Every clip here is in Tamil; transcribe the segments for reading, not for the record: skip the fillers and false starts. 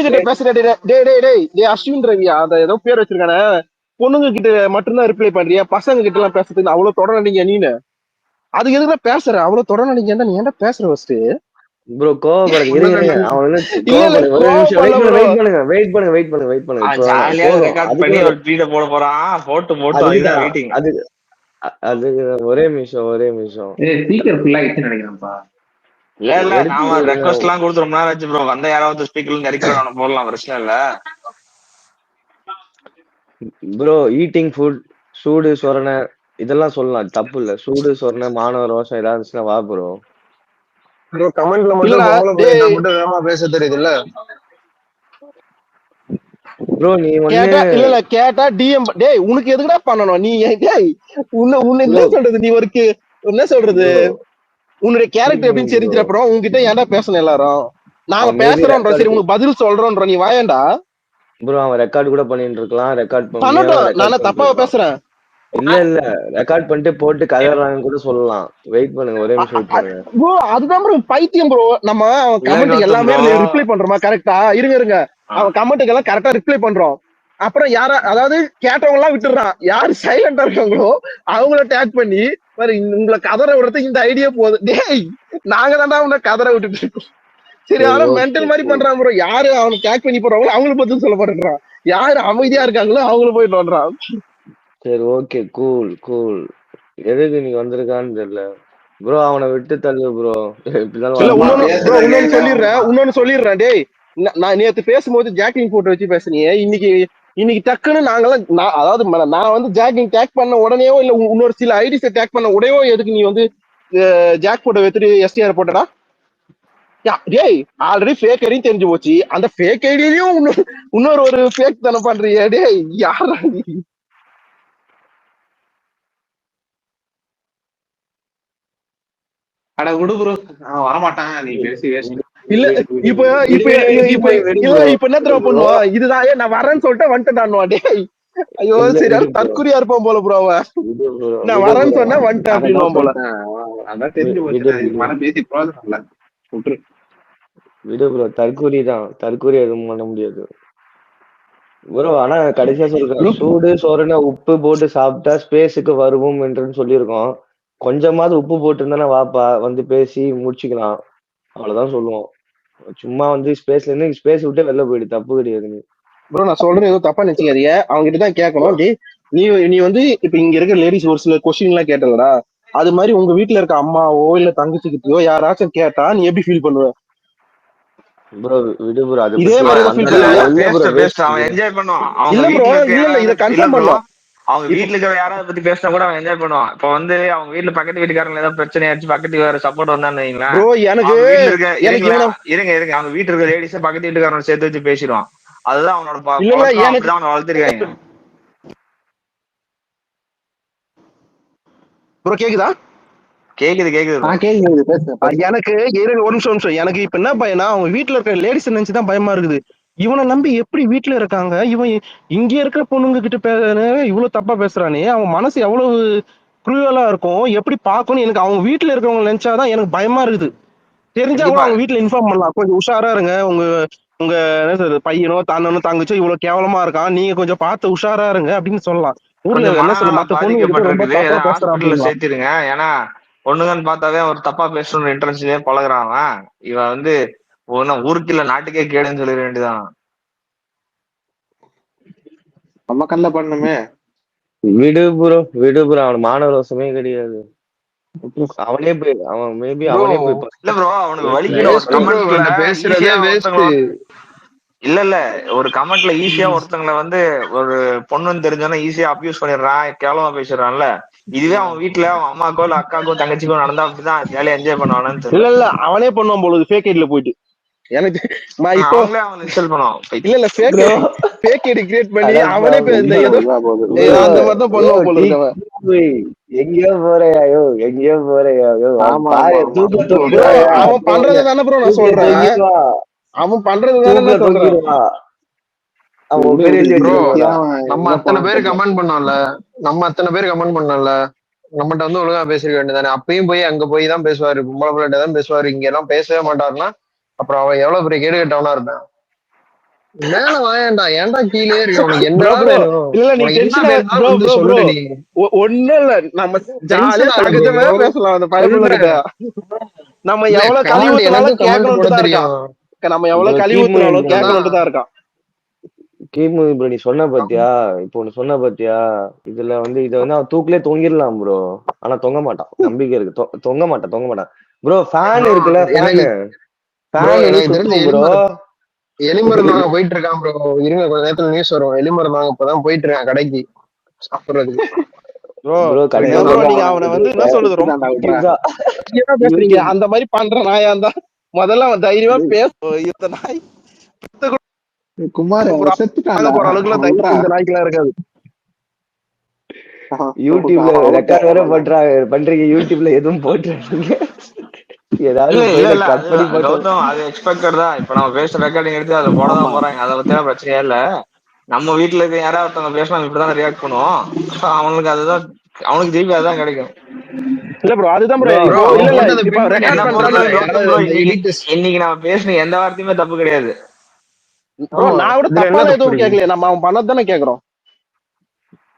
கிட்ட பேசுற டேய் அஸ்வின் ரவியா அத ஏதோ பேர் வச்சிருக்கானே, பொண்ணுங்க கிட்ட மட்டும்தான் ரிப்ளை பண்றியா, பசங்க கிட்ட எல்லாம் பேசுறதுக்கு அவ்வளவு தொடர நீங்க நீனு அது எதுக்கு பேசுற, அவ்வளவு தொடர நீங்க நீ ஏன்டா பேசுற ஃபர்ஸ்ட் ப்ரோ கோவப்படாது, இருங்க அவன் இல்ல கோவப்படாது, வெயிட் பண்ணுங்க இப்போ ஜாலியா ரெக்கார்ட் பண்ணி ஒரு ட்வீட் போட போறான், போட்டு இதுதான் வெயிட்டிங். அது ஒரே நிமிஷம் ஸ்பீக்கர் ஃபுல்லா ஆயிடுச்சுன்னு நினைக்கிறேன்ப்பா. இல்ல நாம ரெக்வஸ்ட் எல்லாம் கொடுத்து ரொம்ப நேரம் ஆச்சு ப்ரோ. வந்த யாராவது ஸ்பீக்கர்ல இறக்கிறோம் போடலாம், பிரச்சனை இல்ல ப்ரோ. ஈட்டிங் ஃபுட், சூடு சொரணை இதெல்லாம் சொல்லலாம், தப்பு இல்ல. சூடு சொரணை மாணவர் ரோஷம் ஏதாவது இருந்துச்சுன்னா வா ப்ரோ. கமெண்ட்ல மட்டும் பேச தெரியுது இல்ல ப்ரோ. நீ இல்ல கேட்டா டிஎம் டேய் உனக்கு எதுக்குடா பண்ணணும் நீ, டேய் உன்ன என்ன சொல்றது, நீ ஒரு என்ன சொல்றது, உன்னுடைய கேரக்டர் எப்படின்னு தெரிஞ்சிட அப்புறம் உங்ககிட்ட ஏன்டா பேசணும் எல்லாரும், நாங்க பேசுறோம்ன்ற சரி உனக்கு பதில் சொல்றோம்ன்ற நீ வாயண்டா ப்ரோ. அவன் ரெக்கார்ட் கூட பண்ணிட்டு இருக்கலாம், ரெக்கார்ட் பண்ணட்டும், நான் தப்பாவா பேசுறேன்? இல்ல ரெக்கார்ட் பண்ணிட்டு போட்டு கதறாங்க கூட சொல்லலாம். வெயிட் பண்ணுங்க, ஒரே நிமிஷம் வெயிட் பண்ணுங்க ப்ரோ. அதுதான் ப்ரோ பைத்தியம் ப்ரோ. நம்ம அவன் கமெண்ட் எல்லாமே ரிப்ளை பண்றோமா கரெக்டா, இருங்க அவன் கமெண்ட்டுக்கு எல்லாம் கரெக்டா ரிப்ளை பண்றோம். அப்புறம் யாரா அதாவது கேட்டவங்க எல்லாம் விட்டுறான், யாரு சைலண்டா இருக்காங்களோ அவங்கள டேக் பண்ணி உங்களை கதற விடுறதுக்கு இந்த ஐடியா போகுது. டேய் நாங்க தான்டா உன்னை கதற விட்டுட்டு இருக்கோம். சரி அதெல்லாம் மென்டல் மாதிரி பண்றான் ப்ரோ. யாரு அவனை டேக் பண்ணி போடுறாங்களோ அவங்களுக்கு பதில் சொல்ல மாட்டேன்றான், யாரு அமைதியா இருக்காங்களோ அவங்கள போயிட்டு வர்றான். சரி ஓகே கூல். எதுக்கு நீ வந்திருக்கான்னு தெரியல ப்ரோ. அவனை விட்டு தள்ளு ப்ரோ. இன்னொன்னு சொல்லிடுறேன் டேய், நான் நேத்து பேசும்போது ஜாக்கிங் போட்டோ வச்சு பேசுனீங்க, இன்னைக்கு டக்குன்னு நாங்கெல்லாம் அதாவது நான் வந்து ஜாக்கிங் டேக் பண்ண உடனேயோ இல்ல இன்னொரு சில ஐடிஸை டேக் பண்ண உடையோ எதுக்கு நீ வந்து ஜாக் போட்டோ வச்சுட்டு எஸ்டிஆர் போட்டடா? டேய் ஆல்ரெடி ஃபேக் ஐடி தெரிஞ்சு போச்சு, அந்த ஃபேக் ஐடியிலயும் இன்னொரு ஒரு ஃபேக் தானே பண்றீங்க. டேய் யாரா நீ? அட விடு ப்ரோ, வரமாட்டான், நீ பேசி வேஸ்ட். இல்ல இப்ப என்ன தெரியுமா பண்ணுவான், இதுதான் நான் வரேன்னு சொல்லிட்டு வந்துட்டேன். டேய் ஐயோ சரி தற்குறியா இருப்பான் போல ப்ரோ. அவன் நான் வரேன்னு சொன்னா வந்துட்டேன் அப்படின்னு போல. அதான் தெரிஞ்சு போச்சு, பேசி ப்ரோஜனம் இல்ல, விட்டுரு விடு ப்ரோ. தற்கூரி எதுவும் பண்ண முடியாது ப்ரோ. ஆனா கடைசியா சொல்றேன், சூடு சோறுனா உப்பு போட்டு சாப்பிட்டா ஸ்பேஸுக்கு வருவோம் என்று சொல்லியிருக்கோம். கொஞ்சமாவது உப்பு போட்டு இருந்தானே வாப்பா வந்து பேசி முடிச்சுக்கலாம், அவ்வளவுதான் சொல்லுவோம். சும்மா வந்து ஸ்பேஸ்ல இருந்து ஸ்பேஸ் விட்டு வெளில போயிடு, தப்பு கிடையாது. நீ ப்ரோ நான் சொல்றேன் எதுவும் தப்பா நினைச்சுக்காதீங்க, அவங்க கிட்டதான் கேட்கணும். நீ வந்து இப்ப இங்க இருக்க லேடிஸ் ஒரு சில கொஸ்டின் எல்லாம் கேட்டலடா, அது மாதிரி உங்க வீட்டுல இருக்க அம்மாவோ இல்ல தங்கச்சிக்கிட்டயோ யாராச்சும் கேட்டா நீ எப்படி ஃபீல் பண்ணுவ? ப்ரோ விடு ப்ரோ. அது இதே மாதிரி ஃபீல் பண்ணுவியா? அவன் என்ஜாய் பண்ணுவான். இல்ல ப்ரோ இல்ல இத கன்ஃபார்ம் பண்ணுவான். அவங்க வீட்டுல இருக்கிற யாராவது பத்தி பேசினா கூட அவன் என்ஜாய் பண்ணுவான். இப்ப வந்து அவங்க வீட்டுல பக்கத்து வீட்டுக்காரங்க ஏதாவது பிரச்சனை ஆயிடுச்சு, பக்கத்து வேற சப்போர்ட் வந்தான்னு வைங்களேன், இருங்க அவங்க வீட்டுல இருக்க லேடிஸ பக்கத்து வீட்டுக்காரங்க சேர்த்து வச்சு பேசிடுவான். அதுதான் அவனோட அவனை வளர்த்திருக்காங்க. ப்ரோ கேக்குதா? கேக்குது எனக்கு ஒரு நிமிஷம் எனக்கு இப்ப என்ன பயனா, அவங்க வீட்டுல இருக்க லேடிஸ் நினைச்சுதான் பயமா இருக்குது. இவனை நம்பி எப்படி வீட்டுல இருக்காங்க, இவன் இங்க இருக்கிற பொண்ணுங்க கிட்ட இவ்வளவு தப்பா பேசுறானே, அவன் மனசு எவ்வளவு குரூவலா இருக்கும், எப்படி பாக்கணும். எனக்கு அவங்க வீட்டுல இருக்கிறவங்க நினைச்சாதான் எனக்கு பயமா இருக்குது. தெரிஞ்சா கூட அவங்க வீட்டுல இன்ஃபார்ம் பண்ணலாம், கொஞ்சம் உஷாரா இருங்க, உங்க என்ன சொல்றது பையனோ தானோ தங்கச்சோ இவ்வளவு கேவலமா இருக்கான், நீங்க கொஞ்சம் பார்த்து உஷாரா இருங்க அப்படின்னு சொல்லலாம். ஊர்ல என்ன சொல்ல மத்த பொண்ணு சேர்த்திருங்க. ஏன்னா பொண்ணுங்கன்னு பார்த்தாவே ஒரு தப்பா பேசணும்னு இன்ட்ரெஸ்ட்லயே பழகுறான். இவன் வந்து ஊருக்கு இல்ல நாட்டுக்கே கேடுன்னு சொல்லிட வேண்டியதான். நம்ம கண்ணில் பண்ணுமே. விடு ப்ரோ அவன் மாணவ ரோசமே கிடையாது. அவனே போய் அவன் மேபி அவனே போய் இல்ல ப்ரோ அவனுக்கு வலிக்கணும். இல்ல ஒரு கமெண்ட்ல ஈஸியா ஒருத்தங்களை வந்து ஒரு பொண்ணுன்னு தெரிஞ்சோன்னா ஈஸியா அப்யூஸ் பண்ணிடுறான், கேவலமா பேசிடுறான்ல. இதுவே அவன் வீட்டுல அவன் அம்மாக்கோ இல்ல அக்காக்கோ தங்கச்சிக்கோ நடந்தா அப்படிதான் ஜாலியா என்ஜாய் பண்ணுவானு தெரியல. இல்ல அவனே பண்ணுவான் போல ஃபேக் ஐடில போயிட்டு. எனக்கு இப்போ அவன் இன்ஸ்டால் பண்ணுவான். இல்ல ஃபேக் ஐடி கிரியேட் பண்ணி அவனே இந்த ஏதோ அந்த மாதிரி தான் பண்ணுவான் போல இருக்கவன். எங்கேயோ போறையாயோ அவன் பண்றது தானே ப்ரோ நான் சொல்றேன், அவன் பண்றது தானே நான் சொல்றேன். நம்ம அத்தனை பேர் கமெண்ட் பண்ணோம்ல, நம்மகிட்ட வந்து ஒழுங்கா பேசிருக்க வேண்டியதானே. அப்பயும் போய் அங்க போய் தான் பேசுவாரு, பொம்பளை தான் பேசுவாரு, இங்க எல்லாம் பேசவே மாட்டாருன்னா அப்புறம் அவன் எவ்வளவு பெரிய கேடு கட்டவனா இருப்பேன். மேல வாயேன்டா, ஏன்டா கீழே இருக்க? உனக்கு ப்ரோ என்னடா ப்ரோ வேணும்? இல்ல நீ உனக்கு என்ன டென்ஷன் வேணும்னாலும் ப்ரோ வந்து ப்ரோ ப்ரோ சொல்லுடா நீ. ஒண்ணும் இல்ல நம்ம ஜாலியா டென்ஷன் ஆகுது சகஜமா ப்ரோ. பேசலாம் அந்த பயப்புள்ள கிட்ட. சொல்றேன். நம்ம இல்ல எவ்வளவு கழி கமாண்ட் ஊத்துனாலும் எனக்கு கமெண்ட் போட கேட்கணும்ட்டு தான் இருக்கான். தெரியும். நம்ம ப்ரோ எவ்வளவு கழி கீப் மூவிங் ஊத்துனாலும் ப்ரோ. அதான். கேட்கணும்ட்டு தான் இருக்கான். Keep moving bro. நீ சொன்ன பாத்தியா, இப்போ ஒண்ணு சொன்ன பாத்தியா, இதுல வந்து இதை வந்து அவன் தூக்கிலே தொங்கிடலாம் ப்ரோ. ஆனா தொங்க மாட்டான், நம்பிக்கை இருக்கு. தொங்க மாட்டான் ப்ரோ. ஃபேன் ப்ரோ இருக்குல்ல, எனக்கு ப்ரோ ஃபேன் வந்து எனக்கு தெரிஞ்ச சுத்தும் ப்ரோ. எலிமருந்து வாங்க போயிட்டு இருக்கான் ப்ரோ. இருங்க கொஞ்ச நேரத்துல நியூஸ் வரும். எலிமருந்து வாங்க இப்பதான் போயிட்டு இருக்கான் கடைக்கு சாப்பிடுறதுக்கு. ப்ரோ ப்ரோ என்ன கடைசியா ப்ரோ சொல்றான் நீங்க அவனை வந்து என்ன சொல்றது ரொம்ப யூடியூப் தான். தைரியமா பேசுறீங்க. யூடியூப் அந்த மாதிரி பண்ற நாயா இருந்தா முதல்ல அவன் தைரியமா பேசும். இந்த நாய் குமார் bro, வாங்க செத்துட்டான்டா போற அளவுக்கு எல்லாம் விட்றா. தைரியம் இந்த நாய்க்கு எல்லாம் இருக்காது. யூடியூப்ல அவன் ரெக்கார்ட் வேற பண்றீங்க. யூடியூப்ல எதுவும் போட்டுறீங்க. ஏதாவது இல்ல போயிட இல்ல கட் அது பண்ணி போட்டு. கௌதம் அது எக்ஸ்பெக்டட் தான். இப்ப நம்ம பேசுற ரெக்கார்டிங் எடுத்து அதை போடதான் ஆமா போறாங்க. அதை பத்திலாம் பிரச்சனையே இல்ல. நம்ம வீட்டுல இருக்க யாராவது ஒருத்தவங்க பேசினா இப்படிதான் ரியாக்ட் பண்ணுவோம். அவனுக்கு அதுதான், அவனுக்கு திருப்பி அதுதான் கிடைக்கும். இல்ல ப்ரோ அதுதான் ப்ரோ ப்ரோ ப்ரோ இப்போ இல்ல அவன் இல்ல போட்டதை இப்ப பின் பண்ணி என்ன ரெக்கார்ட் அனுப்புனா பண்றான்னு பொறுத்தவரை கௌதம் யாராவது ப்ரோ, இந்த இன்னைக்கு எடிட். இன்னைக்கு நம்ம பேசின எந்த வார்த்தையுமே தப்பு கிடையாது. ப்ரோ ஆமா, நான் கூட இதுல என்ன தப்பால தப்பு எதுவும் இருக்கு? கேட்கலையே. நம்ம அவன் பண்ணது தானே கேக்குறோம்.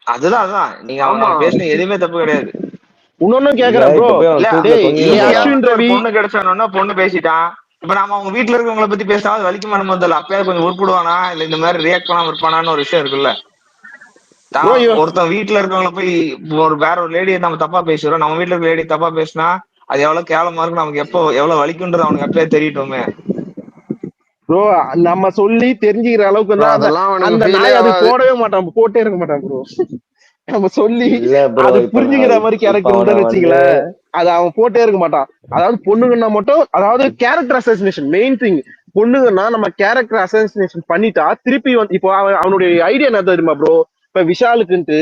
அதுதான் நீங்க ஆமா. நம்ம பேசின எதுவுமே தப்பு கிடையாது. இன்னொன்னும் இல்ல கேக்குறேன் ப்ரோ. இப்ப போய் இல்ல அவன் தூக்கில டேய் நீ தொங்கிட ஈஸியா போறான். அஸ்வின் வந்து ஒரு ரவி பொண்ணு கிடைச்சானோன்னா பொண்ணு பேசிட்டான். இப்ப நாம அவங்க வீட்டுல இருக்கவங்களை பத்தி பேசினா அது வலிக்குமா நம்ம தெரியல. அப்பயாவது கொஞ்சம் உருப்பிடுவானா இல்ல இந்த மாதிரி ரியாக்ட் பண்ணாம இருப்பானான்னு ஒரு விஷயம் இருக்குல்ல. ப்ரோ ஒருத்தன் வீட்டுல இருக்கவங்கள போய் வேற ஒரு லேடியை நம்ம தப்பா பேசுறோம். நம்ம வீட்டுல இருக்க லேடி தப்பா பேசினா அது எவ்வளவு கேவலமா இருக்கு, நமக்கு எப்போ எவ்வளவு வலிக்குன்றது அவனுக்கு அப்பயே தெரியட்டுமே. ப்ரோ நம்ம சொல்லி தெரிஞ்சுக்கிற அளவுக்கு ப்ரோ தான் அந்த அதெல்லாம் அவனுக்கு அந்த ஃபீலே நாய் அது ஆகாது. போடவே மாட்டான், போட்டே இருக்க மாட்டான் ப்ரோ. நம்ம சொல்லி இல்ல ப்ரோ அது இப்ப புரிஞ்சுக்கிற மாதிரி இப்ப கேரக்டர் அவனை இருந்தான்னு வந்து வச்சுங்களேன், அது அவன் போட்டே இருக்க மாட்டான். அதாவது பொண்ணுங்கன்னா மட்டும், அதாவது கேரக்டர் அசோசினேஷன் மெயின் திங். பொண்ணுங்கன்னா நம்ம கேரக்டர் அசோசினேஷன் பண்ணிட்டா திருப்பி வந்து இப்போ அவனுடைய ஐடியா என்ன தெரியுமா ப்ரோ? இப்ப விஷாலுக்குன்ட்டு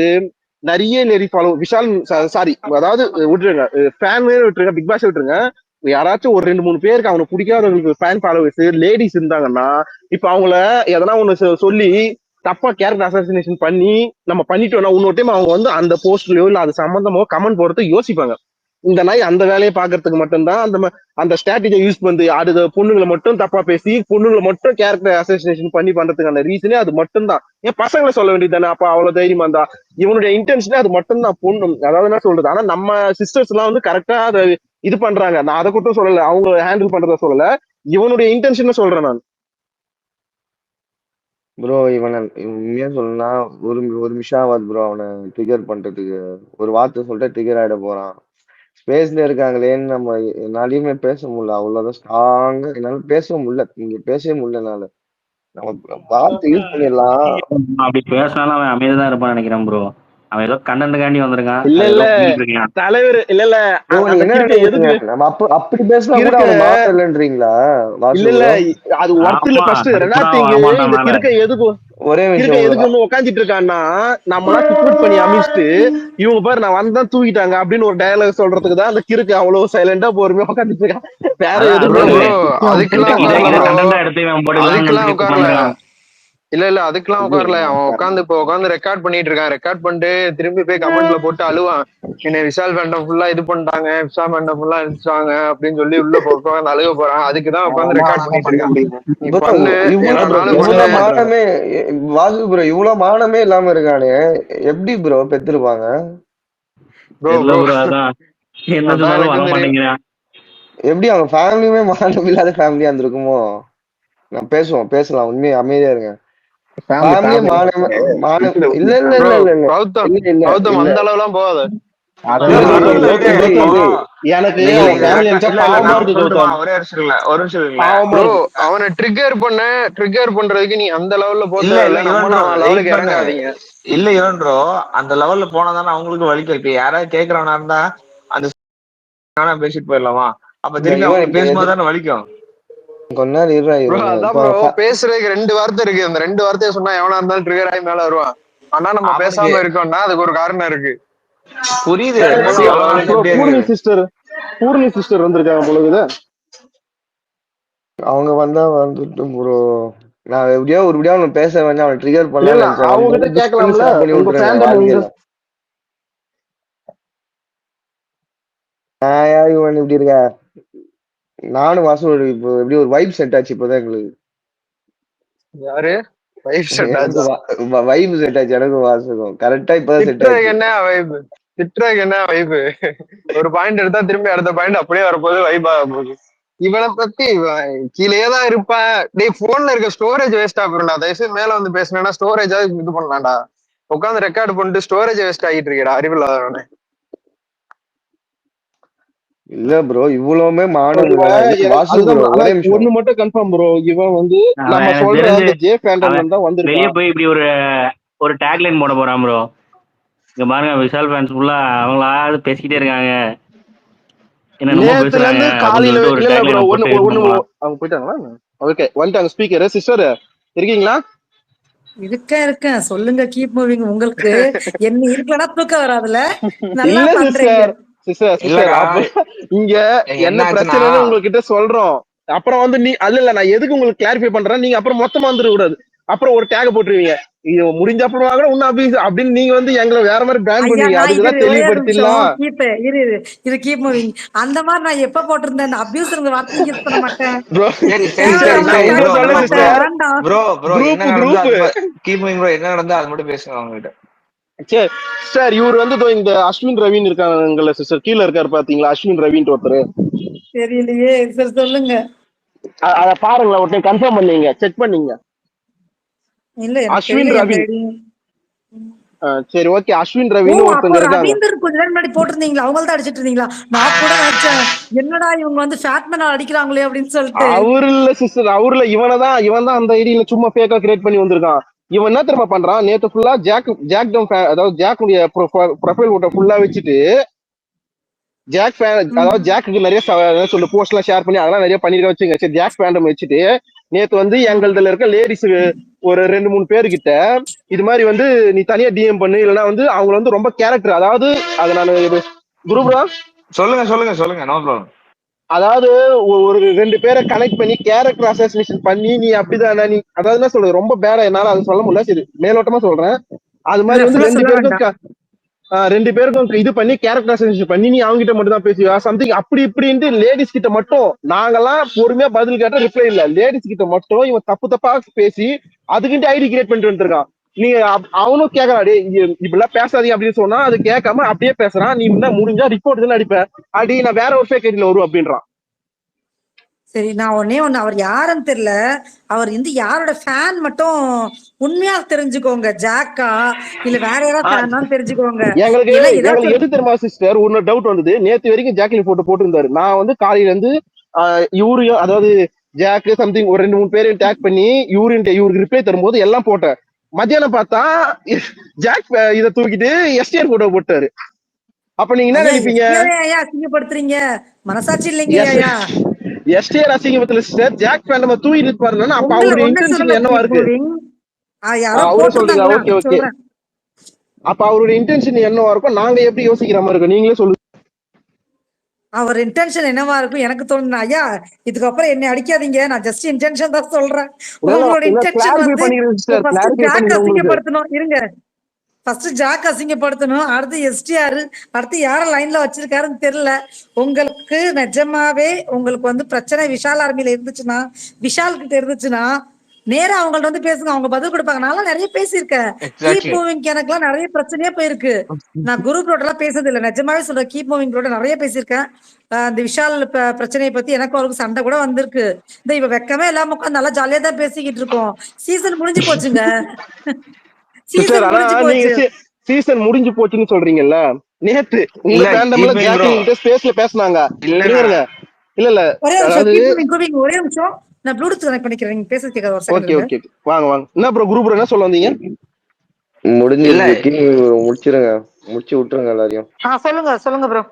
நிறைய லேடி ஃபாலோ விஷால் சாரி அதாவது விட்டுருங்க, ஃபேன் விட்டுருங்க, பிக் பாஸ் விட்டுருங்க. யாராச்சும் ஒரு 2 3 பேருக்கு அவனுக்கு பிடிக்காதவங்களுக்கு ஃபேன் ஃபாலோவர்ஸ் லேடிஸ் இருந்தாங்கன்னா இப்ப அவங்கள எதனா ஒண்ணு சொல்லி தப்பா கேரக்டர் அசாசினேஷன் பண்ணி நம்ம பண்ணிட்டோம்னா இன்னொரு டைம் அவங்க வந்து அந்த போஸ்ட்லயோ இல்ல அது சம்பந்தமோ கமெண்ட் போடுறதுக்கு யோசிப்பாங்க. இந்த நாய் அந்த வேலையை பாக்குறதுக்கு மட்டும்தான் அந்த ஸ்ட்ராட்டஜியை யூஸ் பண்ணி அடுத்த பொண்ணுங்களை மட்டும் தப்பா பேசி பொண்ணுங்களை மட்டும் கேரக்டர் அசோசினேஷன் பண்ணி பண்றதுக்கான ரீசனே அது மட்டும்தான். ஏன் பசங்களை சொல்ல வேண்டியது தானே? அப்ப அவ்வளவு தைரியமா இருந்தா இவனுடைய இன்டென்ஷனே அது மட்டும்தான். பொண்ணு அதாவது என்ன சொல்றது, ஆனா நம்ம சிஸ்டர்ஸ் எல்லாம் வந்து கரெக்டா அதை இது பண்றாங்க. நான் அதை மட்டும் சொல்லல, அவங்க ஹேண்டில் பண்றத சொல்லல, இவனுடைய இன்டென்ஷன் சொல்றேன் நான். ப்ரோ இவனை உண்மையா சொல்லணும்னா ஒரு ஒரு நிமிஷம் ஆகாது ப்ரோ அவனை ட்ரிகர் பண்றதுக்கு. ஒரு வார்த்தை சொல்லிட்டு ட்ரிகர் ஆயிட போறான். ஸ்பேஸ்ல இருக்காங்களேன்னு நம்ம என்னாலையுமே பேச முடியல. அவ்வளவுதான் ஸ்ட்ராங்கா என்னால பேச முடியல. இங்க பேசவே முடியல என்னால. நம்ம வார்த்தை யூஸ் பண்ணிடலாம். அப்படி பேசினாலும் அவன் அமைதிதான் இருப்பான்னு நினைக்கிறேன் ப்ரோ. அவன் ஏதோ கண்டென்ட்காண்டி வந்திருக்கான், இல்ல அது இல்ல ஏதோ பண்ணிட்டு இருக்கான். தலைவர் இல்ல இல்ல ப்ரோ நீங்க அந்த என்ன கிறுக்க நினைக்கிறீங்க? எதுக்கு நம்ம அப்படி பேசினா கூட கிறுக்க அவனை மாறலன்றீங்களா வாசு இல்ல இல்ல ப்ரோ? அது ஒர்த்துல ஆமா, ஃபர்ஸ்ட் கண்டிப்பா ரெண்டாவது அவன் இந்த வரமாட்டானால. கிறுக்க எதுக்கு ஒரே கிறுக்க விஷயம் எதுக்கு வந்து உட்காந்துட்டு இருக்கான்னா நம்மளா கிக்விட் பண்ணி அமிச்சிட்டு இவங்க பாரு நான் வந்தான் தூக்கிட்டாங்க அப்படின்னு ஒரு டயலாக் சொல்றதுக்கு தான் அந்த கிறுக்கு அவ்வளவு சைலண்டா பொறுமையா உட்காந்துட்டு இருக்கான். வேற அதான் எதுவுமே ப்ரோ இல்ல. அருள், ப்ரோ அதுக்கெல்லாம் இதை உட்காரல இதை ப்ரோ. கண்டென்ட்டா எடுத்து இவன் போட்டுக்கலாம்னு அதுக்கெல்லாம் நினைச்சிட்டு உட்காரல. உட்காந்துருக்கான். இல்ல அதுக்கெல்லாம் உட்காரல. அவன் உட்காந்து இப்போ உட்காந்து ரெக்கார்ட் பண்ணிட்டு இருக்கான். ரெக்கார்ட் பண்ணிட்டு திரும்பி போய் கமெண்ட்ல போட்டு அழுவான். என்னை விஷால் ஃபேண்டம் ஃபுல்லா இது பண்ணிட்டாங்க, விஷால் ஃபேண்டம் ஃபுல்லா அழிச்சிட்டாங்க அப்படின்னு சொல்லி உள்ள உட்காந்து அழுக போறான். அதுக்குதான் உட்காந்து ரெக்கார்ட் பண்ணிட்டு இருக்கான். நீ ப்ரோ பண்ணு, இல்ல ப்ரோ என்னன்னாலும் பேசவே பண்ணு. இவ்வளவு மாட்டாங்க. மானமே வாசு ப்ரோ இவ்வளவு மானமே இல்லாம இருக்கானே. எப்படி ப்ரோ பெத்திருப்பாங்க? ப்ரோ தெரியல ப்ரோ ப்ரோ, அதான் என்ன அதான் சொன்னாலும் வர எனக்கும் தெரியும். மாட்டேங்கிறான். எப்படி அவங்க ஃபேமிலியுமே மானம் இல்லாத ஃபேமிலியா இருந்திருக்குமோ? நான் பேசலாம் உண்மையா அமைதியா இருங்க. ஃபேமிலியே மானம் மானம் இல்ல இல்ல ப்ரோ இல்ல இல்ல இல்ல கௌதம் இல்ல இல்ல கௌதம் இல்ல அந்த அளவு எல்லாம் போகாது. இல்ல அதெல்லாம் இல்ல கௌதம் கௌதம் இல்ல வெற்றி கௌதம் டேய், வெற்றி இப்போ கௌதம் வெற்றி. எனக்கு இல்ல இல்ல இல்ல அவன் இது இல்ல ஃபேமிலி நினைச்சா இல்ல இல்ல பாவமா நான் இருக்கு சொல்லட்டுமா, கௌதம், ஒரே நிமிஷம் இல்ல, ஒரு நிமிஷம் இல்ல. பாவமா ப்ரோ இருக்கு. அவனை ட்ரிகர் பண்றதுக்கு நீ அந்த லெவல்ல போக இல்ல இல்ல தேவையில்ல. இவன் நம்மளும் அவன் வெயிட் லெவலுக்கு பண்ணு. இறங்காதீங்க. இல்ல இவன்றோ அந்த லெவல்ல போனாதானே அவங்களுக்கு வலிக்கும். இப்ப யாராவது கேக்குறவனா இருந்தா அந்த பேசிட்டு போயிடலாமா? அப்ப இல்ல திரும்பி இவன் அவங்களுக்கு இப்ப பேசும்போது தானே வலிக்கும். கொஞ்ச நேரம் இருடா ப்ரோ இவனு அதான் இப்போ ப்ரோ பேசுறதுக்கு 2 வார்த்தை இருக்கு. அந்த 2 வார்த்தையை சொன்னா எவனா இருந்தாலும் ட்ரிகர் ஆகி மேல வருவான். ஆனா நம்ம அவனுக்கு பேசாம இருக்கோம்னா அதுக்கு ஒரு காரணம் இருக்கு. புரியுது. எப்படின்னா நீ அவன் அவனுக்கு ப்ரோ எப்படி பூர்ணி இருக்குது. சிஸ்டர் பூர்ணி சிஸ்டர் வந்திருக்காங்க பொழுது. அவங்க வந்தா வந்துட்டு ப்ரோ. நான் எப்படியோ ஒரு எப்படியோ அவனை பேச வேண்டாம், அவனை ட்ரிகர் இல்ல பண்ணலாம்னு இல்ல நினைச்சேன். அவங்க கிட்ட வந்தோடனே புஷ்னு கேட்கலாம்ல, ஸ்டாப் பண்ணி உங்க விட்டுருங்க ஃபேண்டம் வாழ்க்கையில. இவன் இப்படி இருக்க. நானும் வாசு இப்போ எப்படி ஒரு வைப் செட் ஆச்சு இப்போதான் எங்களுக்கு. யாரு வைப் செட் எனக்கு ஆச்சா? வைப் செட் ஆச்சு, எனக்கு வாசகம் கரெக்டா இப்பதான் செட் திட்டுறதுக்கு ஆச்சு. என்ன வைப்? திட்டுறதுக்கு என்ன வைப்? ஒரு பாயிண்ட் எடுத்தா திரும்பி அடுத்த பாயிண்ட் அப்படியே வரப்போகுது, வைப் ஆக போகுது. இவனை பத்தி கீழே தான் இருப்பேன். டேய் போன்ல இருக்க ஸ்டோரேஜ் வேஸ்ட் ஆகுறா. தயவுசெய்து மேல வந்து பேசினா ஸ்டோரேஜ் இது பண்ணலாம்டா. உட்காந்து ரெக்கார்ட் பண்ணிட்டு ஸ்டோரேஜ் வேஸ்ட் ஆகிட்டு இருக்கேடா, அறிவில்லாதவனே. இல்ல ப்ரோ, இவ்வளவுமே மானம் இல்ல. வாசு அதுதான் ப்ரோ bro. ஆனா ஒரே நிமிஷம். ஒண்ணு மட்டும் கன்ஃபார்ம் ப்ரோ, இவன் வந்து நம்ம அவன் சொல்ற தெரிஞ்சு அந்த ஜே ஃபேண்டம்ல அவன் தான் வெளியே வந்திருக்கான். போய் இப்படி ஒரு டேக்லைன் போட போறான் ப்ரோ. இங்க பாருங்க, விஷால் ஃபேன்ஸ் ஃபுல்லா அவங்களாவது பேசிக்கிட்டே இருக்காங்க, என்ன ரொம்ப நேத்துல பேசுறாங்க இருந்து அப்படின்னு காலையில சொல்லிட்டு ஒரு இல்ல ப்ரோ, டேக்லைனை போட்டு இது ஒண்ணு பண்ணலாம். அவங்க போயிட்டாங்களா? ஓகே, வந்துட்டாங்க ஸ்பீக்கர். சிஸ்டர் இருக்கீங்களா? இருக்கேன் சொல்லுங்க. Keep moving. உங்களுக்கு என்ன இருக்கலன்னா தூக்கம் வராதுல, நல்லா இல்ல பண்றீங்க. சிஸ்டர் இல்லக்கா, அப்ப இங்க என்ன என்ன ஆச்சுன்னா பிரச்சனைன்னு உங்ககிட்ட சொல்றோம். அப்புறம் வந்து நீ இல்ல நான் எதுக்கு உங்களுக்கு கிளாரிஃபை பண்றேன், நீங்க அப்புறம் மொத்தமா வந்துட கூடாது. அப்புறம் ஒரு டேக் போட்டுருவீங்க, இது முடிஞ்ச அப்புறமா கூட இன்னும் அப்படின்னு நீங்க வந்து எங்களை வேற மாதிரி பிராண்ட் ஐயா, பண்ணுவீங்க. நான் இது அதுக்குதான் ஒரே ஒரு நிமிஷம் தெளிவுபடுத்திடலாம் கீப் இது கீப் மூவிங். அந்த மாதிரி நான் எப்ப போட்டிருந்தேன்? இந்த அபியூஸ்ங்கிற வார்த்தையை யூஸ் பண்ண மாட்டேன். ப்ரோ. சரி சரி சரி சிஸ்டர் தேவையில்லாம நான் சரி உங்களை ப்ரோ டேக் போட சொல்ல ப்ரோ ப்ரோ மாட்டேன், சிஸ்டர். வேண்டாம். ப்ரோ ப்ரோ என்ன நடந்தோ குரூப் அது கீப்பிங் ப்ரோ, என்ன நடந்தோ அது மட்டும் பேசுங்க அவங்க கிட்ட. சரி சார், இவர் வந்து இந்த அஸ்வின் ரவின்னு இருக்காங்கல்ல சிஸ்டர், கீழே இருக்காரு பாத்தீங்களா, அஸ்வின் ரவின்னு ஒருத்தர். தெரியலையே. சரி சொல்லுங்க. அத பாருங்களேன், ஒரு டைம் கன்ஃபார்ம் பண்ணீங்க, செக் பண்ணீங்க. இல்ல எனக்கு அஸ்வின் தெரியல எந்த ரவி. ஐடியும். சரி ஓகே, அஸ்வின் ஓ, ரவின்னு அப்போ ஒருத்தங்க இருக்காங்க. ரவீந்தர் கொஞ்ச நேரம் முன்னாடி போட்டிருந்தீங்களா? அவங்கள தான் அடிச்சிட்டு இருந்தீங்களா? நான் கூட நினைச்சேன், என்னடா இவங்க வந்து ஃபேட்மேன் அடிக்கிறாங்களே அப்படின்னு சொல்லிட்டு. அவரு இல்ல சிஸ்டர், அவரு இல்ல, இவன் தான் அந்த ஐடியில சும்மா ஃபேக்கா கிரியேட் பண்ணி வந்திருக்கான். இவன் என்ன தெரியுமா பண்றான், நேத்து ஃபுல்லா ஜாக் டவுன், அதாவது ஜாக்குடைய ப்ரொஃபைல் போட்டோ ஃபுல்லா வச்சுட்டு அதாவது ஜாக்குக்கு நிறைய சொல்லு போஸ்ட் எல்லாம் ஷேர் பண்ணி அதெல்லாம் நிறைய பண்ணிருக்க வச்சுங்க. சரி, ஜாக் ஃபேண்டம் வச்சுட்டு நேத்து வந்து எங்கள்துல இருக்க லேடிஸ் ஒரு 2-3 பேருக்கிட்ட இது மாதிரி வந்து நீ தனியா டிஎம் பண்ணு, இல்லைன்னா வந்து அவங்க வந்து ரொம்ப கேரக்டர், அதாவது அதை நான் குருபுரா சொல்லுங்க சொல்லுங்க சொல்லுங்க, நோ ப்ராப்ளம். அதாவது ஒரு 2 பேரை கனெக்ட் பண்ணி கேரக்டர் அசோசியேஷன் பண்ணி நீ அப்படிதான் நீ அதாவது என்ன சொல்றது, ரொம்ப பேடா என்னால அது சொல்ல முடியல, சரி மேலோட்டமா சொல்றேன். அது மாதிரி இல்ல வந்து ஃபுல்லா 2 சொல்ல வேண்டாம். பேருக்கும் ரெண்டு பேருக்கும் இது பண்ணி கேரக்டர் அசோசியேஷன் பண்ணி நீ அவங்க கிட்ட மட்டும் தான் பேசுவா சம்திங் அப்படி இப்படின்ட்டு லேடிஸ் கிட்ட மட்டும் நாங்கெல்லாம் பொறுமையா பதில் கேட்ட ரிப்ளை இல்ல, லேடிஸ் கிட்ட மட்டும் இவன் தப்பு தப்பா பேசி அதுக்கிட்ட ஐடி கிரியேட் பண்ணிட்டு வந்துருக்கான். நீ அவனும் கேக்குறாடே இப்படிலாம் பேசாதீங்க அப்படின்னு சொன்னா அது கேட்காம அப்படியே பேசுறான். நீ என்ன முடிஞ்சா ரிப்போர்ட் தானே அடிப்பேன், அடி நான் வேற ஒரு ஃபேக் ஐடியில வரும் அப்படின்றான். சரி, நான் ஒன்னே ஒண்ணு, அவர் யாருன்னு தெரியல, அவர் வந்து யாரோட ஃபேன் மட்டும் உண்மையா தெரிஞ்சுக்கோங்க. ஜாக்கா இல்ல வேற யாராவது ஃபேன் தெரிஞ்சுக்கோங்க. எங்களுக்கு ஏன்னா எங்களுக்கு ஏதாச்சும் எது தெரியுமா சிஸ்டர், ஒரு டவுட் வந்தது. நேத்து வரைக்கும் ஜாக்லின் போட்டோ போட்டிருந்தாரு. நான் வந்து காலையில இருந்து இவரையும் அதாவது ஜாக்கு சம்திங் ஒரு 2-3 பேரையும் டேக் பண்ணி இவருக்கு ரிப்ளை தரும்போது எல்லாம் போட்டேன். மத்தியானம் பார்த்தா ஜாக் இதை தூக்கிட்டு எஸ்டிஆர் போட்டோ போட்டாரு. அப்ப நீங்க என்ன ஐயா, நினைப்பீங்க? ஐயா அசிங்கப்படுத்துறீங்க, மனசாட்சி இல்லைங்க ஐயா. எஸ்டிஆர் அசிங்கத்துல சிஸ்டர், ஜாக் ஃபேண்டம தூக்கிட்டு இருப்பாருன்னா அப்ப உங்களை அவருடைய ஒண்ணு இன்டென்ஷன் சொல்லுங்க என்னவா கீப் இருக்கு? மூவிங். யாரோ அவரே சொல்றீங்க, போட்டிருந்தாங்களா ஓகே ஓகே. சொல்றேன். அப்ப அவருடைய இன்டென்ஷன் என்னவா இருக்கும், நாங்க எப்படி யோசிக்கிற மாதிரி இருக்கும், நீங்களே சொல்லுங்க. அவர் இன்டென்ஷன் என்னவா இருக்கும் எனக்கு தோணுது. ஐயா, இதுக்கப்புறம் என்ன அடிக்காதீங்க, நான் ஜஸ்ட் இன்டென்ஷன் தான் சொல்றேன். உங்களோட இன்டென்ஷன் கிளாரிஃபை வந்து பண்ணிக்கிறேன் சிஸ்டர், ஃபர்ஸ்ட் கிளாரிஃபை ஜாக் பண்ணிக்கிறேன் உங்களுக்கு. அசிங்கப்படுத்தணும். இருங்க, ஃபர்ஸ்ட் ஜாக் அசிங்கப்படுத்தணும், அடுத்து எஸ்டிஆர், அடுத்து யார லைன்ல வச்சிருக்காருன்னு தெரியல. உங்களுக்கு நிஜமாவே உங்களுக்கு வந்து பிரச்சனை விஷால் ஆர்மியில இருந்துச்சுன்னா, விஷால் கிட்ட இருந்துச்சுன்னா நேரா அவங்கள்ட்ட வந்து பேசுங்க, அவங்க பதில் கொடுப்பாங்க. நான் நிறைய பேசியிருக்கேன். Keep exactly. மூவிங் எனக்குலாம் நிறைய பிரச்சனையே போயிருக்கு. நான் குரூப் ரோட் எல்லாம் பேசுறது இல்லை, நிஜமாவே சொல்றேன். கீப் மூவிங் ரோட நிறைய பேசியிருக்கேன். இந்த விஷால் பிரச்சனையை பத்தி எனக்கு அவருக்கு சண்டை கூட வந்திருக்கு. இந்த இவ வெக்கமே இல்லாம உட்காந்து நல்லா ஜாலியா தான் பேசிக்கிட்டு இருக்கோம். சீசன் முடிஞ்சு போச்சுங்க. சிஸ்டர் சீசன் ஆனா முடிஞ்சு நீங்க போச்சு. சீசன் முடிஞ்சு போச்சுன்னு சொல்றீங்கல்ல, நேத்து உங்க இல்ல ஃபேண்டம்ல கீப்பிங் ப்ரோ, ஜாக்லின் கிட்ட ஸ்பேஸ்ல பேசினாங்க. இல்லண்ணா இருங்க இல்ல இல்ல, ஒரே நிமிஷம் அதாவது கீப் மூவிங் கூப்பிங்க, ஒரே நிமிஷம் நான் ப்ளூடூத் கனெக்ட் பண்ணிக்கிறேன். நீங்க பேசுறது கேட்காது, ஒரு செகண்ட் ஓகே இருங்க. ஓகே வாங்க வாங்க. என்ன ப்ரோ குரூப் என்ன சொல்ல வந்தீங்க? இல்ல முடிஞ்சிருச்சு, முடிச்சிருங்க, முடிச்சு விட்டுருங்க எல்லாரையும். சொல்லுங்க சொல்லுங்க ப்ரோ.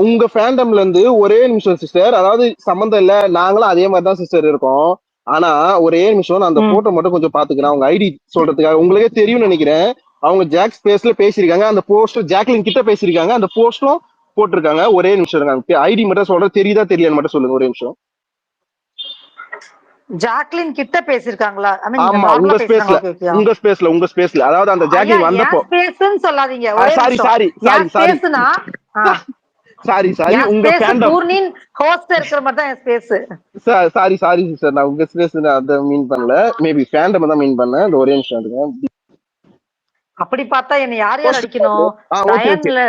உங்க ஃபேண்டம்ல இருந்து ஒரே நிமிஷம் சிஸ்டர், அதாவது சம்மந்தம் இல்ல, நாங்களும் அதே மாதிரி தான் சிஸ்டர் இருக்கோம். ஆனா ஒரே நிமிஷம், நான் அந்த போட்டோ மட்டும் கொஞ்சம் பாத்துக்கிறேன் அவங்க ஐடி சொல்றதுக்காக. உங்களுக்கே தெரியும்னு நினைக்கிறேன், அவங்க ஜாக் ஸ்பேஸ்ல பேசியிருக்காங்க, அந்த போஸ்ட் ஜாக்லின் கிட்ட பேசியிருக்காங்க, அந்த போஸ்டும் போட்டிருக்காங்க. ஒரே நிமிஷம் இருங்க, ஐடி மட்டும் சொல்ற, தெரியுதா தெரியாது மட்டும் சொல்லுங்க, ஒரே நிமிஷம். ஜாக்லின் கிட்ட பேசிருக்காங்களா? ஆமா, உங்க ஸ்பேஸ்ல அதாவது அந்த ஜாக்லின் வந்தப்போ. சொல்லாதீங்க, sorry sorry sorry sorry sorry என் உங்க ஸ்பேஸ் ஃபேண்டம். பூர்ணின் ஹோஸ்ட் இருக்கிற மாதிரி தான் என் ஸ்பேஸ். சாரி சிஸ்டர், நான் உங்க ஸ்பேஸ் அதை மீன் பண்ணல, மேபி ஃபேண்டம் தான் மீன் பண்ணேன். இந்த ஒரே நிமிஷம் எடுங்க. அப்படி பார்த்தா என்ன யார் யார் அடிக்கணும்?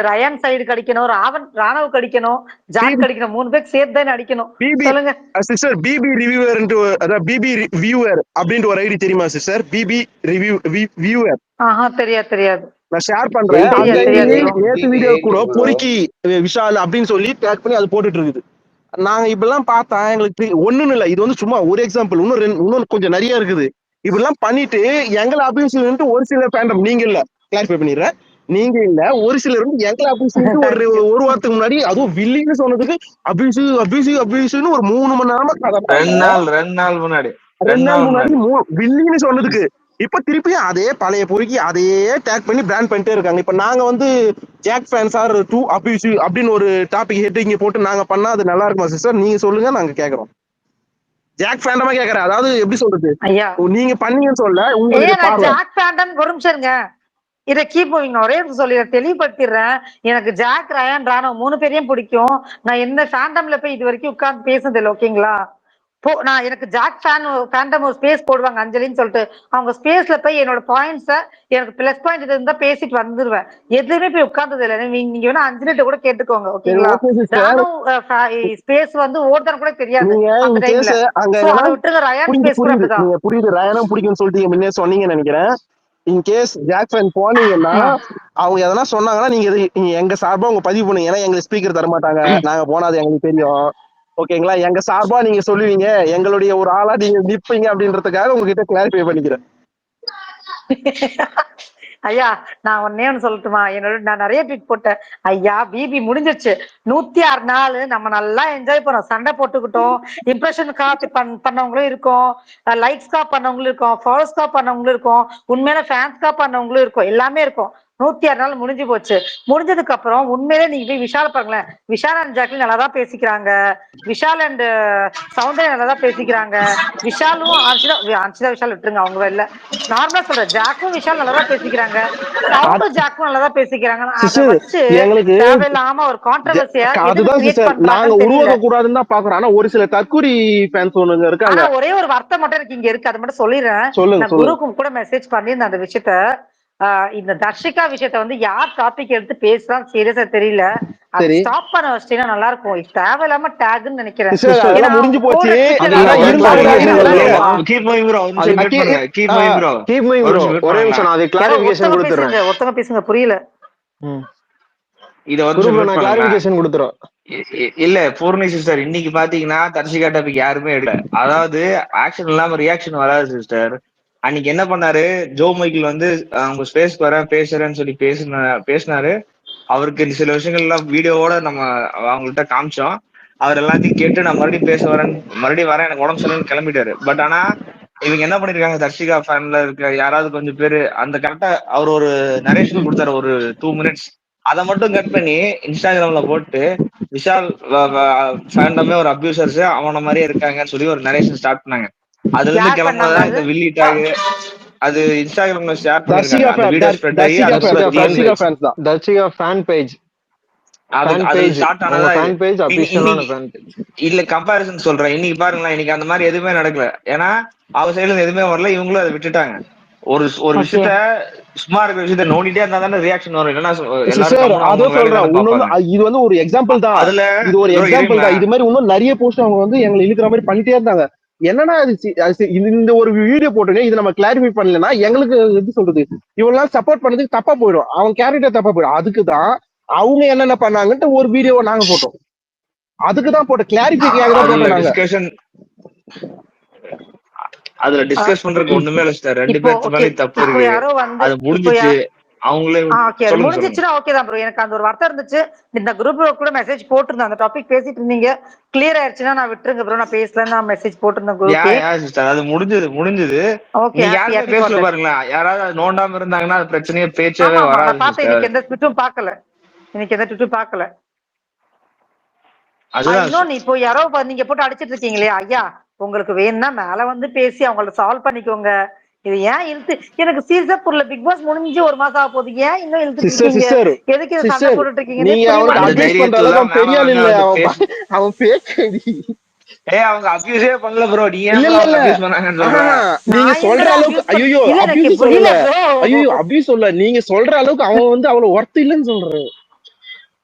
ரயான் சைடுக்கு அடிக்கணும், ராணவுக்கு அடிக்கணும், ஜாக் அடிக்கணும், 3 பேருக்கு சேர்த்து தானே அடிக்கணும். சொல்லுங்க சிஸ்டர். பிபி ரிவ்யூவர், அதாவது பிபி வியூவர் அப்படின்ட்டு ஒரு ஐடி தெரியுமா சிஸ்டர்? BP viewer. தெரியாது. நான் ஷேர் பண்றேன். நேத்து வீடியோ கூட பொறுக்கி விஷால் அப்படின்னு சொல்லி டேக் பண்ணி அது போட்டுட்டு இருக்குது. நாங்க இப்பெல்லாம் பார்த்தா எங்களுக்கு ஒண்ணுன்னு இல்ல, இது வந்து சும்மா ஒரு எக்ஸாம்பிள். இன்னும் கொஞ்சம் நிறைய இருக்குது. இப்படிலாம் பண்ணிட்டு எங்களை அபியூஸ் ஒரு சில ஃபேண்டம், நீங்க இல்ல, கிளாரிஃபை பண்ணிடுறேன், நீங்க இல்ல, ஒரு சிலர் வந்து எங்களை அபியூஸ் ஒரு வாரத்துக்கு முன்னாடி அதுவும் வில்லின்னு சொன்னதுக்கு அபியூஸ்னு ஒரு 3 மணி நேரமா கதை. 2 நாள் முன்னாடி வில்லின்னு சொன்னதுக்கு இப்ப திருப்பி அதே பழைய பொறுக்கி அதே டேக் பண்ணி பிராண்ட் பண்ணிட்டே இருக்காங்க. இப்ப நாங்க வந்து Jack fans are too abusive அப்படின்னு ஒரு டாபிக் ஹெட்டிங் போட்டு நாங்க பண்ணா அது நல்லா இருக்குமா சிஸ்டர்? நீங்க சொல்லுங்க, நாங்க கேக்குறோம். ஜாக் ஃபேண்டமா கேக்குறேன், அதாவது எப்படி சொல்றது, நீங்க பண்ணீங்கன்னு சொல்ல உங்களுக்கு ஜாக் ஃபேண்டம். ஒரு நிமிஷம் இருங்க, இதை கீப் மூவிங். ஒரே சொல்ல தெளிவுபடுத்திடுறேன். எனக்கு ஜாக், ரயான், ராணோ 3 பேரையும் பிடிக்கும். நான் எந்த ஃபேண்டம்ல போய் இது வரைக்கும் உட்கார்ந்து பேசுனது இல்லை. ஓகேங்களா? நான் எனக்கு ஜாக் ஃபேண்டம் ஒரு ஸ்பேஸ் போடுவாங்க அஞ்சலின்னு சொல்லிட்டு, அவங்க ஸ்பேஸ்ல போய் என்னோட பாயிண்ட்ஸ, எனக்கு பிளஸ் பாயிண்ட் இருந்தா பேசிட்டு வந்துருவேன். எதுவுமே போய் உட்கார்ந்தது இல்லை. நீங்க வேணா 5 மினிட் கூட கேட்டுக்கோங்க. ஓகேங்களா? நானும் ஸ்பேஸ் வந்து ஓடுதான் கூட தெரியாது அந்த டைம்ல. அதை விட்டுங்க. ரயான் ஸ்பேஸ் கூட அப்படிதான். புரியுது, ரயானும் பிடிக்கும்னு சொல்லிட்டு முன்னே சொன்னீங்கன்னு நினைக்கிறேன். இன்கேஸ் ஜாக் ஃபேன் போனீங்கன்னா அவங்க எதனா சொன்னாங்கன்னா நீங்க எங்க சார்பா உங்க பதிவு பண்ணுங்க. ஏன்னா எங்களுக்கு ஸ்பீக்கர் தர மாட்டாங்க, நாங்க போனாது எங்களுக்கு தெரியும். ஓகேங்களா? எங்க சார்பா நீங்க சொல்லுவீங்க, எங்களுடைய ஒரு ஆளா நீங்க நிப்பீங்க அப்படின்றதுக்காக உங்ககிட்ட கிளாரிஃபை பண்ணிக்கிறேன். ஐயா நான் ஒன்னே ஒன்னு சொல்லட்டுமா? நான் நிறைய ட்வீட் போட்டேன். ஐயா பிபி முடிஞ்சிருச்சு, 106 நாள் நம்ம நல்லா என்ஜாய் பண்ணோம், சண்டை போட்டுக்கிட்டோம், இம்ப்ரெஷன் காப்பி பண்ணவங்களும் இருக்கோம், லைக்ஸ் கா பண்ணவங்களும் இருக்கோம், ஃபாலோஸ் கா பண்ணவங்களும் இருக்கோம், உண்மையில ஃபேன்ஸ் கா பண்ணவங்களும் இருக்கும், எல்லாமே இருக்கும். 106 நாள் முடிஞ்சு போச்சு. முடிஞ்சதுக்கு அப்புறம் உண்மையிலே நீங்க போய் விஷால் பாருங்களேன். விஷால் அண்ட் ஜாக்லின் நல்லா தான் பேசிக்கிறாங்க, விஷால் அண்ட் சௌந்தர்யா நல்லா தான் பேசிக்கிறாங்க, விஷாலும் அன்சிதா விஷால் விட்டுருங்க, அவங்க இல்ல, நார்மலா சொல்றேன், ஜாக்கும் விஷால் நல்லா தான் பேசிக்கிறாங்க, சவுண்டும் ஜாக்கும் நல்லா தான் பேசிக்கிறாங்க. அதை வச்சு தேவையில்லாம ஒரு கான்ட்ரோவர்சியா நாங்க உருவாக்க கூடாதுன்னு தான் பாக்குறோம். ஆனா ஒரு சில தற்கூரி ஃபேன்ஸ் ஒண்ணுங்க இருக்காங்க. ஒரே ஒரு வார்த்தை மட்டும் எனக்கு இங்க இருக்கு, அதை மட்டும் சொல்லிடுறேன். நான் குருக்கும் கூட மெசேஜ் பண்ணியிருந்தேன் அந்த விஷயத்த. இந்த தர்ஷிகா விஷயத்த வந்து யார் டாபிக் எடுத்து பேசுறான் சீரியஸா தெரியல. அது ஸ்டாப் பண்ண வச்சிட்டீங்கன்னா நல்லா இருக்கும். தேவையில்லாம டேக்னு நினைக்கிறேன். முடிஞ்சு போச்சு. ஒரே நிமிஷம் நான் அதை கிளாரிஃபிகேஷன் கொடுத்துறேன். ஒருத்தங்க பேசுங்க, புரியல. இத வந்து கிளாரிஃபிகேஷன் கொடுத்துறோம். இல்ல பூர்ணி சிஸ்டர், இன்னைக்கு பாத்தீங்கன்னா தர்ஷிகா டாபிக் யாருமே எடுக்கல. அதாவது ஆக்ஷன் இல்லாம ரியாக்ஷன் வராது சிஸ்டர். அன்னைக்கு என்ன பண்ணாரு, ஜோ மைக்கேல் வந்து அவங்க ஸ்பேஸ்க்கு வரேன் பேசுறேன்னு சொல்லி பேசினாரு. அவருக்கு சில விஷயங்கள் எல்லாம் வீடியோவோட நம்ம அவங்கள்ட்ட காமிச்சோம். அவர் எல்லாத்தையும் கேட்டு நான் மறுபடியும் பேச வரேன், மறுபடியும் வரேன், எனக்கு உடம்பு சரியில்லைன்னு கிளம்பிட்டாரு. பட் ஆனா இவங்க என்ன பண்ணிருக்காங்க, தர்ஷிகா ஃபேன்ல இருக்க யாராவது கொஞ்சம் பேரு அந்த கரெக்டா அவர் ஒரு நரேஷன் கொடுத்தாரு ஒரு 2 மினிட்ஸ், அதை மட்டும் கட் பண்ணி இன்ஸ்டாகிராம்ல போட்டு விஷால் ஃபேண்டமே ஒரு அபியூசர்ஸ் அவன மாதிரியே இருக்காங்கன்னு சொல்லி ஒரு நரேஷன் ஸ்டார்ட் பண்ணாங்க. அதுல இருந்து கிளம்புனதான் இந்த வில்லி டாக். அது இன்ஸ்டாகிராம்ல ஷேர் பண்ணிருக்காங்க. அந்த வீடியோ ஸ்ப்ரெட் ஆகி தர்ஷிகா ஃபேன் பேஜ் இல்ல கம்பேரிசன் சொல்றேன். இன்னைக்கு பாருங்களேன், இன்னைக்கு அந்த மாதிரி எதுவுமே நடக்கல. ஏன்னா அவ சைடுல எதுவுமே வரல, இவங்களும் அதை விட்டுட்டாங்க. ஒரு விஷயத்த சும்மா இருக்கிற விஷயத்த நோண்டிட்டே இருந்தா தானே ரியாக்ஷன் வரும். இல்லன்னா இது வந்து ஒரு எக்ஸாம்பிள் தான். அதுல இது ஒரு எக்ஸாம்பிள் தான். இது மாதிரி இன்னும் நிறைய போஸ்ட் அவங்க வந்து எங்களை இழுக்கிற மாதிரி பண்ணிட்டே இருந்தாங்க. என்னன்னா இந்த ஒரு வீடியோ போட்டுங்க, இது நம்ம கிளாரிஃபை பண்ணலன்னா எங்களுக்கு எப்படி சொல்றது, இவெல்லாம் சப்போர்ட் பண்ணதுக்கு தப்பா போயிடும், அவங்க கேரக்டர் தப்பா போயிடும். அதுக்குதான் அவங்க என்னென்ன பண்ணாங்கன்ட்டு ஒரு வீடியோவை நாங்க போட்டோம். அதுக்குதான் போட்டோம், கிளாரிஃபிகேஷன் தான் போட்டோம். அதுல டிஸ்கஸ் பண்றதுக்கு ஒண்ணுமே இல்ல சார். 2 பேருக்கு மேல தப்பு இருக்கு. அது முடிஞ்சிச்சு, அவங்களே முடிஞ்சிச்சுன்னா ஓகே தான் ப்ரோ. எனக்கு அந்த ஒரு வார்த்தை இருந்துச்சு, இந்த குரூப்ல கூட மெசேஜ் போட்டிருந்தேன், அந்த டாபிக் பேசிட்டு இருந்தீங்க, கிளியர் ஆயிடுச்சுன்னா நான் விட்டுருங்க ப்ரோ, நான் பேசலன்னு நான் மெசேஜ் போட்டிருந்தேன் குரூப்ல. அது முடிஞ்சது. நீங்க யாருமே பேசல பாருங்களா, யாராவது நோண்டாம இருந்தாங்கன்னா அது பிரச்சனையே பேச்சவே வராது. பார்த்தேன், இன்னைக்கு எந்த ட்விட்டும் பார்க்கல, இன்னைக்கு எந்த ட்விட்டும் பார்க்கல. இன்னொன்னு இப்போ யாரோ நீங்க போட்டு அடிச்சிட்டு இருக்கீங்களே ஐயா, உங்களுக்கு வேணும்னா மேல வந்து பேசி அவங்கள சால்வ் பண்ணிக்கோங்க. இது ஏன் இழுத்து எனக்கு சீரியஸா புரியல. பிக் பாஸ் முடிஞ்சு 1 மாசம் ஆக போகுது, ஏன் இன்னும் இழுத்துட்டு சிஸ்டர் இருக்கீங்க? சிஸ்டர் எதுக்கு இந்த சண்டை சிஸ்டர் போட்டுட்டு இருக்கீங்கன்னு நீங்க புரிய அவனுக்கு அந்த மாட்டேங்குது. அட்வைஸ் பண்ற தைரியத்துல அளவுக்கு தான் அவன் மேம் பெரிய ஆள் அவங்க இல்ல, வந்து அவன் fake ஐடி. அவங்க அபியூஸே பண்ணல ப்ரோ. நீ ஏன் இல்ல ப்ரோ இல்ல அவங்க இல்ல அபியூஸ் பண்ணாங்கன்னு சொல்ற? நீங்க நான் சொல்ற எங்கடா அளவுக்கு அபியூஸ் ஐயோ இல்ல எனக்கு அபியூஸ் புரியல சொல்லல, ஐயோ ப்ரோ. அபியூஸ் சொல்ல, நீங்க சொல்ற அளவுக்கு அவன் வந்து அவ்வளவு ஒர்த் இல்லைன்னு சொல்றேன்.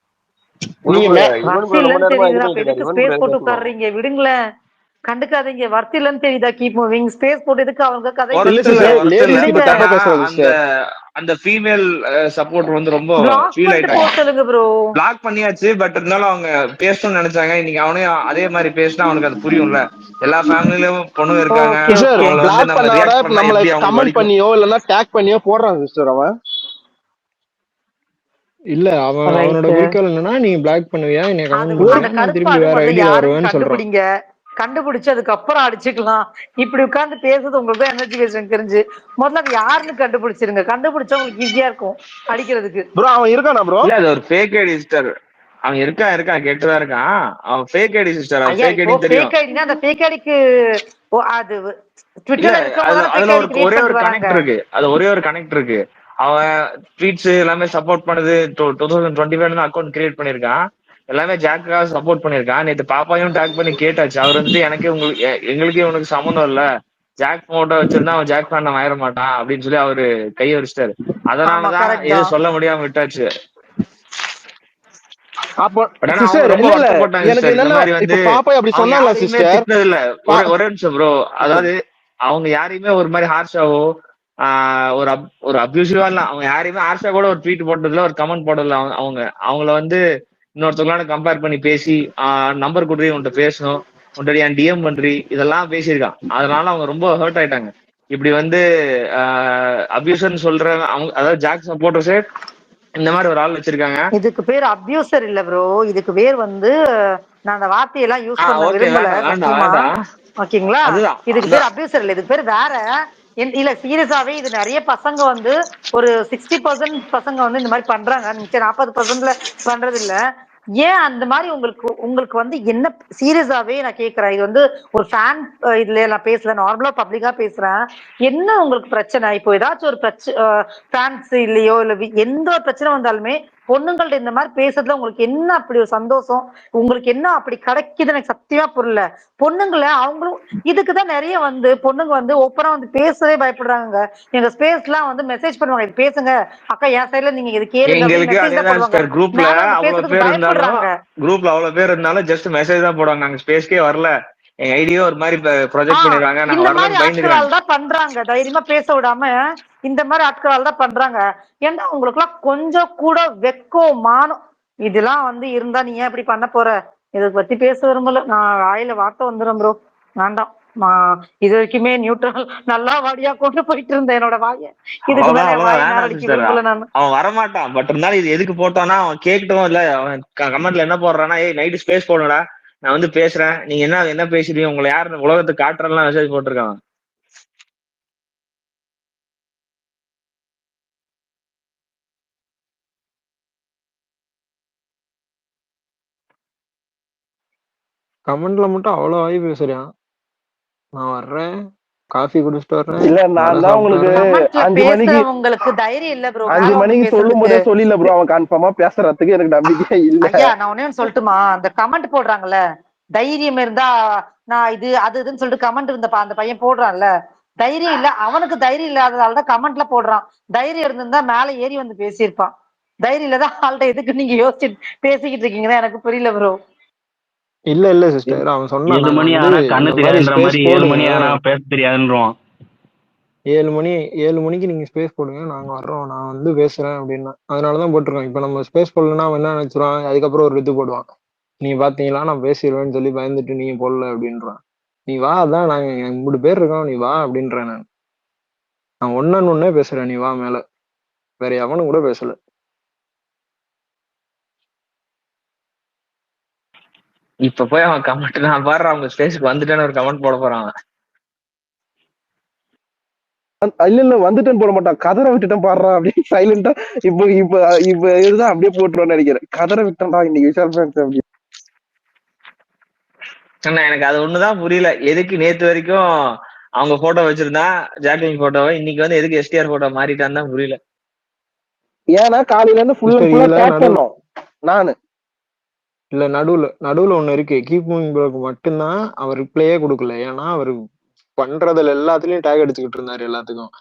நீங்க உருப்பு இவன் வர்த்து கூட ரொம்ப இல்லன்னு நேரமா இது தெரியுதுடா, அப்ப பண்ணிட்டு இருக்காரு. எதுக்கு இவன் கூட ஸ்பேஸ் போட்டு பேசணும். உட்காடுறீங்க? விடுங்களேன், கண்டுக்காதீங்க. வர்த்து இல்லன்னு தெரியுதா? Keep moving. ஸ்பேஸ் போட்டு எதுக்கு அவங்க கதை இல்ல ஒர்த் இல்ல பேசுறீங்க? சிஸ்டர், ஒர்த் இல்ல. லேடிஸ் கிட்ட விடுங்க. பட் தப்பா ஆனா பேசுறாங்க அந்த சிஸ்டர். அந்த ஃபீமேல் சப்போர்ட் வந்து ரொம்ப பிளாக் ஃபீல் பண்ணிட்டு போக ஆயிட்டாங்க. சொல்லுங்க ப்ரோ. பிளாக் பண்ணியாச்சு. பட் இருந்தாலும் அவங்க பேசணும்னு நினைச்சாங்க. இன்னைக்கு அவனையும் அதே மாதிரி பேசினா அவனுக்கு அது புரியும்ல. எல்லா ஃபேமிலிலயும் பொண்ணுங்க இருக்காங்க. Okay sister okay. அவங்கள வந்து பிளாக் நம்ம பண்ண விட ரியாக்ட் பண்ணா நம்மள எப்படி அவங்களுக்கு கமெண்ட் வலிக்கும். பண்ணியோ இல்லன்னா டேக் பண்ணியோ போடுறான் சிஸ்டர் அவன். இல்ல அவனோட ரைட். குறிக்கோள் என்னன்னா, நீ பிளாக் பண்ணுவியா, என்னைய அது கமெண்ட் அந்த பண்ணுவியா, நான் திருப்பி கருப்பாடு வேற முதல்ல ஐடியில யாருன்னு வருவேன்னு சொல்றான். கண்டுபிடிங்க. கண்டுபிடிச்சு அதுக்கப்புறம் அடிச்சுக்கலாம். இப்படி உட்கார்ந்து பேசுறது உங்களுக்கு தான் எனர்ஜி வேஸ்ட் எனக்கு தெரிஞ்சு. முதல்ல அது யாருன்னு கண்டுபிடிச்சிருங்க. கண்டுபிடிச்சா உங்களுக்கு ஈஸியா இருக்கும் அடிக்கிறதுக்கு. ப்ரோ அவன் இருக்கானா ப்ரோ? இல்ல அது ஒரு ஃபேக் ஐடி சிஸ்டர். அவன் இருக்கான் கெட்டுதான் இருக்கான். அவன் ஃபேக் ஐடி சிஸ்டர். அவன் ஐயா ஃபேக் இப்போ ஐடின்னு தெரியும். ஃபேக் ஐடினா அந்த ஃபேக் ஐடிக்கு அது இல்ல ட்விட்டர்ல இருக்கவங்க அது தானே ஃபேக் அதுல ஐடி கிரியேட் ஒரே ஒரு பண்ணிட்டு வராங்க. கனெக்ட் இருக்கு. அது ஒரே ஒரு கனெக்ட் இருக்கு. அவன் ட்வீட்ஸ் எல்லாமே சப்போர்ட் பண்ணுது. 2025 அக்கௌண்ட் கிரியேட் பண்ணிருக்கான். எல்லாமே ஜாக்காக சப்போர்ட் பண்ணிருக்கான். நேத்து பாப்பாவையும் டேக் பண்ணி கேட்டாச்சு. அவர் வந்து எனக்கு எங்களுக்கே இவனுக்கு சம்மந்தம் இல்ல, ஜாக் போட்டோ வச்சிருந்தா அவன் ஜாக் பண்ண ஆயிட மாட்டான் அப்படின்னு சொல்லி அவரு கையை வச்சிட்டாரு. ஆமா அதனாலதான் கரெக்ட் தான். எதுவும் சொல்ல முடியாம விட்டாச்சு. அப்போ பட் ஆனா அவங்க சிஸ்டர் ரொம்ப இல்ல இல்ல வருத்தப்பட்டாங்க எனக்கு சிஸ்டர். இந்த என்னன்னா மாதிரி இப்ப வந்து பாப்பா அப்படி அவங்க சொன்னாங்களா யாரையுமே சிஸ்டர்? திட்டினது இல்ல. ஒரே நிமிஷம் ப்ரோ. அதாவது அவங்க யாரையுமே ஒரு மாதிரி ஹார்ஷாவோ ஒரு அப்யூசிவா இல்ல. அவங்க யாரையுமே ஹார்ஷா கூட ஒரு ட்வீட் போட்டதுல ஒரு கமெண்ட் போட்டதுல அவங்கள வந்து இன்னொருத்தவங்களோட கம்பேர் பண்ணி பேசி நம்பர் கொடுறி உன்கிட்ட பேசணும், உன்கிட்ட என் டிஎம் பண்றி இதெல்லாம் பேசியிருக்கான். அதனால அவங்க ரொம்ப ஹர்ட் ஆயிட்டாங்க. இப்படி வந்து அபியூசர்னு சொல்ற அவங்க, அதாவது ஜாக் சப்போர்ட்டர்ஸே இந்த மாதிரி ஒரு ஆள் வச்சிருக்காங்க. இதுக்கு பேர் அபியூசர் இல்ல ப்ரோ. இதுக்கு பேர் வந்து நான் அந்த வார்த்தையெல்லாம் யூஸ் பண்ண ஓகே விரும்பல வேண்டாம் வேண்டாம் சத்தியமா. வேண்டாம். ஓகேங்களா? அதுதான் இதுக்கு பேர் அதான். அபியூசர் இல்ல, இதுக்கு பேர் வேற. இல்ல சீரியஸாவே இது நிறைய பசங்க வந்து ஒரு 60% பசங்க வந்து இந்த மாதிரி பண்றாங்க. மிச்சம் 40%ல பண்றது இல்ல. ஏன் அந்த மாதிரி உங்களுக்கு உங்களுக்கு வந்து என்ன சீரியஸாவே நான் கேக்குறேன். இது வந்து ஒரு ஃபேன் இதுல நான் பேசல, நார்மலா பப்ளிக்கா பேசுறேன். என்ன உங்களுக்கு பிரச்சனை? இப்போ ஏதாச்சும் ஒரு ஃபேன்ஸ் இல்லையோ இல்ல எந்த ஒரு பிரச்சனை வந்தாலுமே பொண்ணுங்கள்ட்ட இந்த மாதிரி பேசுறதுல உங்களுக்கு என்ன அப்படி ஒரு சந்தோஷம்? உங்களுக்கு என்ன அப்படி கிடைக்குது? எனக்கு சத்தியமா புரியல. பொண்ணுங்களை அவங்களும் இதுக்குதான் நிறைய வந்து பொண்ணுங்க வந்து ஓப்பனா வந்து பேசவே பயப்படுறாங்க. எங்க ஸ்பேஸ் எல்லாம் வந்து மெசேஜ் பண்ணுவாங்க, இது பேசுங்க அக்கா, என் சைட்ல நீங்க இது கேளுங்க அப்படின்னு எங்களுக்கு மெசேஜ் தான் அதேதான் போடுவாங்க. சிஸ்டர். குரூப்ல மேல வந்து அவ்வளவு பேசுறதுக்கு பேர் இருந்தாலும் பயப்படுறாங்க. ஜஸ்ட் மெசேஜ் தான் போடுவாங்க. நாங்க ஸ்பேஸ்க்கே வரல, எங்க ஐடியோ ஒரு மாதிரி ப்ரொஜெக்ட் ஆஹ் பண்ணிருக்காங்க, நாங்க இந்த மாதிரி வரலன்னு பயந்துக்கிறாங்க. ஆட்களால் தான் பண்றாங்க. தைரியமா பேச விடாம இந்த மாதிரி ஆட்களால் தான் பண்றாங்க. ஏன்னா உங்களுக்கு எல்லாம் கொஞ்சம் கூட வெக்கம் மானம் இதெல்லாம் வந்து இருந்தா நீ ஏன் இப்படி பண்ண போற? இதை பத்தி பேச விரும்பல. நான் வாயில வார்த்தை வந்துடும் ப்ரோ, வேண்டாம். இது வரைக்குமே நியூட்ரல் நல்லா வாடியா கொண்டு போயிட்டு இருந்தேன் என்னோட வாய. இதுக்கு அவ்வளவுதான் மேல என் அவ்வளவுதான் வாயை வேணாம் நேரடிக்க சிஸ்டர். விரும்பல நான். அவன் வரமாட்டான். பட் இருந்தாலும் இது எதுக்கு போட்டானா அவன் கேட்கட்டும். இல்ல அவன் கமெண்ட்ல என்ன போடுறான்னா, ஏய் நைட்டு ஸ்பேஸ் போடணும்டா, நான் வந்து பேசுறேன், நீங்க என்ன பேசுறீங்க, உங்களை யாரு உலகத்துக்கு காட்டுறேன்லாம் மெசேஜ் போட்டிருக்கான். கமெண்ட்ல மட்டும் அவ்வளவு ஆகி பேசுறான். நான் வர்றேன், காஃபி குடிச்சிட்டு வர்றேன், இல்ல வடை நான் தான் சாப்பிட்டு உங்களுக்கு வர்றேன். கமெண்ட்ல 5 மணிக்கு பேசுறவங்களுக்கு தைரியம் இல்ல ப்ரோ 5 மேல வந்து மணிக்கு சொல்லும் பேசுறதுக்கு. போதே சொல்லில ப்ரோ, அவன் கன்ஃபார்மா பேசுறதுக்கு எனக்கு நம்பிக்கை இல்ல. ஐயா நான் ஒண்ணே ஒண்ணு சொல்லட்டுமா? அந்த கமெண்ட் போடுறாங்கல்ல, தைரியம் இருந்தா நான் இது அது இதுன்னு சொல்லிட்டு கமெண்ட் இருந்தப்பா அந்த பையன் போடுறான்ல, தைரியம் இல்ல. அவனுக்கு தைரியம் இல்லாததாலதான் கமெண்ட்ல போடுறான். தைரியம் இருந்திருந்தா மேல ஏறி வந்து பேசியிருப்பான். தைரியம் இல்லதான் ஆள்கிட்ட எதுக்கு நீங்க யோசிச்சு பேசிக்கிட்டு இருக்கீங்கன்னா எனக்கு புரியல ப்ரோ. இல்ல சிஸ்டர், அவன் சொன்னான் 7 நாங்க மணி வந்து ஆனா கண்ணு இந்த மாதிரி தெரியாதுன்ற ஸ்பேஸ் மாதிரி 7 போடுங்க, மணி ஆனா பேச தெரியாதுன்றோம். 7 மணிக்கு நீங்க ஸ்பேஸ் போடுங்க, நாங்க வர்றோம், நான் வந்து பேசுறேன் அப்படின்னா. அதனாலதான் போட்டிருக்கோம். இப்ப நம்ம ஸ்பேஸ் போடலன்னா அவன் என்ன நினைச்சிருவான், அதுக்கப்புறம் ஒரு இது போடுவான், நீ பாத்தீங்களா நான் பேசிடுவேன்னு சொல்லி பயந்துட்டு நீங்க போடல அப்படின்றான். நீ வா, அதான் நாங்க 3 பேர் இருக்கோம், நீ வா அப்படின்றேன். நான் ஒன்னே பேசுறேன், நீ வா மேல, வேற எவனும் கூட பேசல. இப்ப போய் அவன் கமெண்ட் நான் பாடுற அவங்க ஸ்பேஸ்க்கு வந்துட்டேன்னு ஒரு கமெண்ட் போட போறான். இல்ல இல்ல வந்துட்டேன்னு போட மாட்டான், கதற விட்டுட்டேன் பாடுறான் அப்படின்னு சைலண்டா. இப்ப இப்ப இப்ப இதுதான் அப்படியே போட்டுருவான்னு நினைக்கிறேன். கதற விட்டேன்டா இன்னைக்கு விஷால் ஃபேன்ஸ் அப்படி. எனக்கு அது ஒண்ணுதான் புரியல. எதுக்கு நேத்து வரைக்கும் அவங்க போட்டோ வச்சிருந்தா ஜாக்லின் போட்டோவை இன்னைக்கு வந்து எதுக்கு எஸ்டிஆர் போட்டோ மாறிட்டான்னு தான் புரியல. ஏன்னா காலையில இருந்து ஃபுல் அண்ட் சிஸ்டர் ஃபுல்லா இதுல டேக் நடுவு பண்ணோம் நானு. இல்ல நடுவுல ஒண்ணு இருக்கு. கீப் மூவிங் ப்ரோக்கு மட்டும்தான் அவர் ரிப்ளையே கொடுக்கல. ஏன்னா அவர் பண்றதுல எல்லாத்துலயும் டேக் அடிச்சுக்கிட்டு இருந்தாரு எல்லாத்துக்கும்.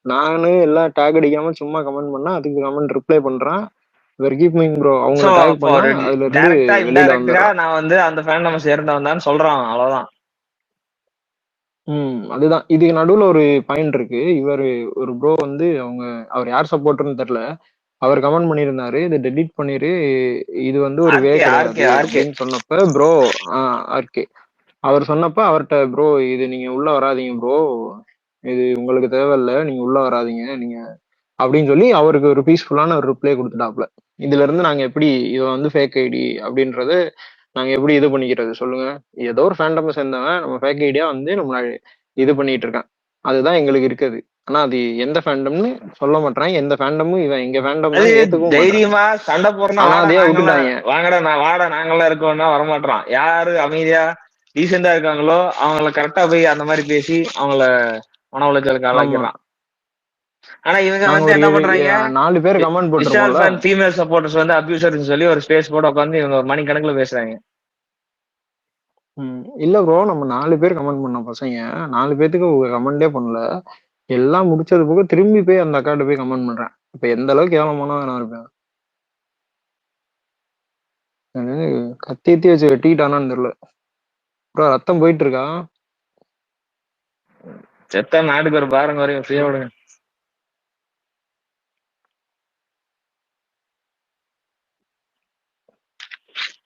நானு எல்லாம் டேக் அடிக்காம சும்மா கமெண்ட் பண்ணா அதுக்கு கமெண்ட் ரிப்ளை பண்றான். இவர் கீப் மூவிங் ப்ரோ சோ அவங்கள டேக் அப்போ பண்ணா ஒரு அதுல இருந்து டைரக்டா வெளியில இன்டைரக்டா வந்துடுறான். நான் வந்து அந்த ஃபேன் நம்ம சேர்ந்தவன் தான் சொல்றான், அவ்வளவுதான். அதுதான் இதுக்கு நடுவுல ஒரு பாயிண்ட் இருக்கு. இவர் ஒரு ப்ரோ வந்து அவர் யார் சப்போர்ட்டர்னு தெரியல. அவர் கமெண்ட் பண்ணியிருந்தாரு, இதை டெலீட் பண்ணிரு, இது வந்து ஒரு வே ஆர்கே கிடையாது ஆர்கே ஆர்கே அப்படின்னு சொன்னப்ப ப்ரோ ஆர்கே அவர் சொன்னப்ப அவர்கிட்ட ப்ரோ இது நீங்க உள்ள வராதீங்க ப்ரோ, இது உங்களுக்கு தேவையில்ல, நீங்க உள்ள வராதீங்க நீங்க அப்படின்னு சொல்லி அவருக்கு ஒரு பீஸ்ஃபுல்லான ஒரு ரிப்ளை கொடுத்துட்டாப்ல. இதுல இருந்து நாங்க எப்படி இதை வந்து ஃபேக் ஐடி அப்படின்றது நாங்க எப்படி இது பண்ணிக்கிறது சொல்லுங்க. ஏதோ ஒரு ஃபேண்டம் சேர்ந்தவன் நம்ம ஃபேக் ஐடியா வந்து நம்ம இது பண்ணிட்டு இருக்கான், அதுதான் எங்களுக்கு இருக்குது. ஆனா அது எந்த ஃபேண்டம்னு சொல்ல மாட்டான். எந்த ஃபேண்டமும் இவன் எங்க ஃபேண்டம் அது தான் ஏத்துக்கவும் மாட்டான். தைரியமா சண்டை போறோம்னா வாடா அனாதையா நாங்கெல்லாம் விட்டுட்டாங்க. வாங்கடா வாடா நாங்கெல்லாம் இருக்கோம்னா வரமாட்டான். யாரு அமைதியா டீசெண்டா இருக்காங்களோ அவங்கள கரெக்டா போய் அந்த மாதிரி பேசி அவங்கள மன உளைச்சலுக்கு ஆமா, ஆளாக்கிடுறான். ஆனா இவங்க நாங்க வந்து ஒரு என்ன பண்றாங்க, 4 பேர் கமெண்ட் விஷால் போட்டிருப்போம்ல. ஃபேன் ஃபீமேல் சப்போர்ட்டர்ஸ் வந்து அபியூசர்னு சொல்லி ஒரு ஸ்பேஸ் போட்டு உட்காந்து இவங்க ஒரு மணிக்கணக்குல பேசுறாங்க. இல்ல ப்ரோ, நம்ம 4 பேர் கமெண்ட் பண்ணோம் பசங்க. 4 பேத்துக்கு கமெண்டே பண்ணல. எல்லாம் முடிச்சது போக திரும்பி போய் அந்த அக்காட்ட போய் கமெண்ட் பண்றேன். இப்ப எந்த அளவுக்கு கேவலமானா நான் இருப்பேன். கத்தி எத்தி வச்சு வெட்டிட்டானான்னு தெரியல ப்ரோ. ரத்தம் போயிட்டு இருக்கா? செத்தா நாட்டுக்கு ஒரு பாருங்க வரையும் ஃப்ரீயா விடுங்க.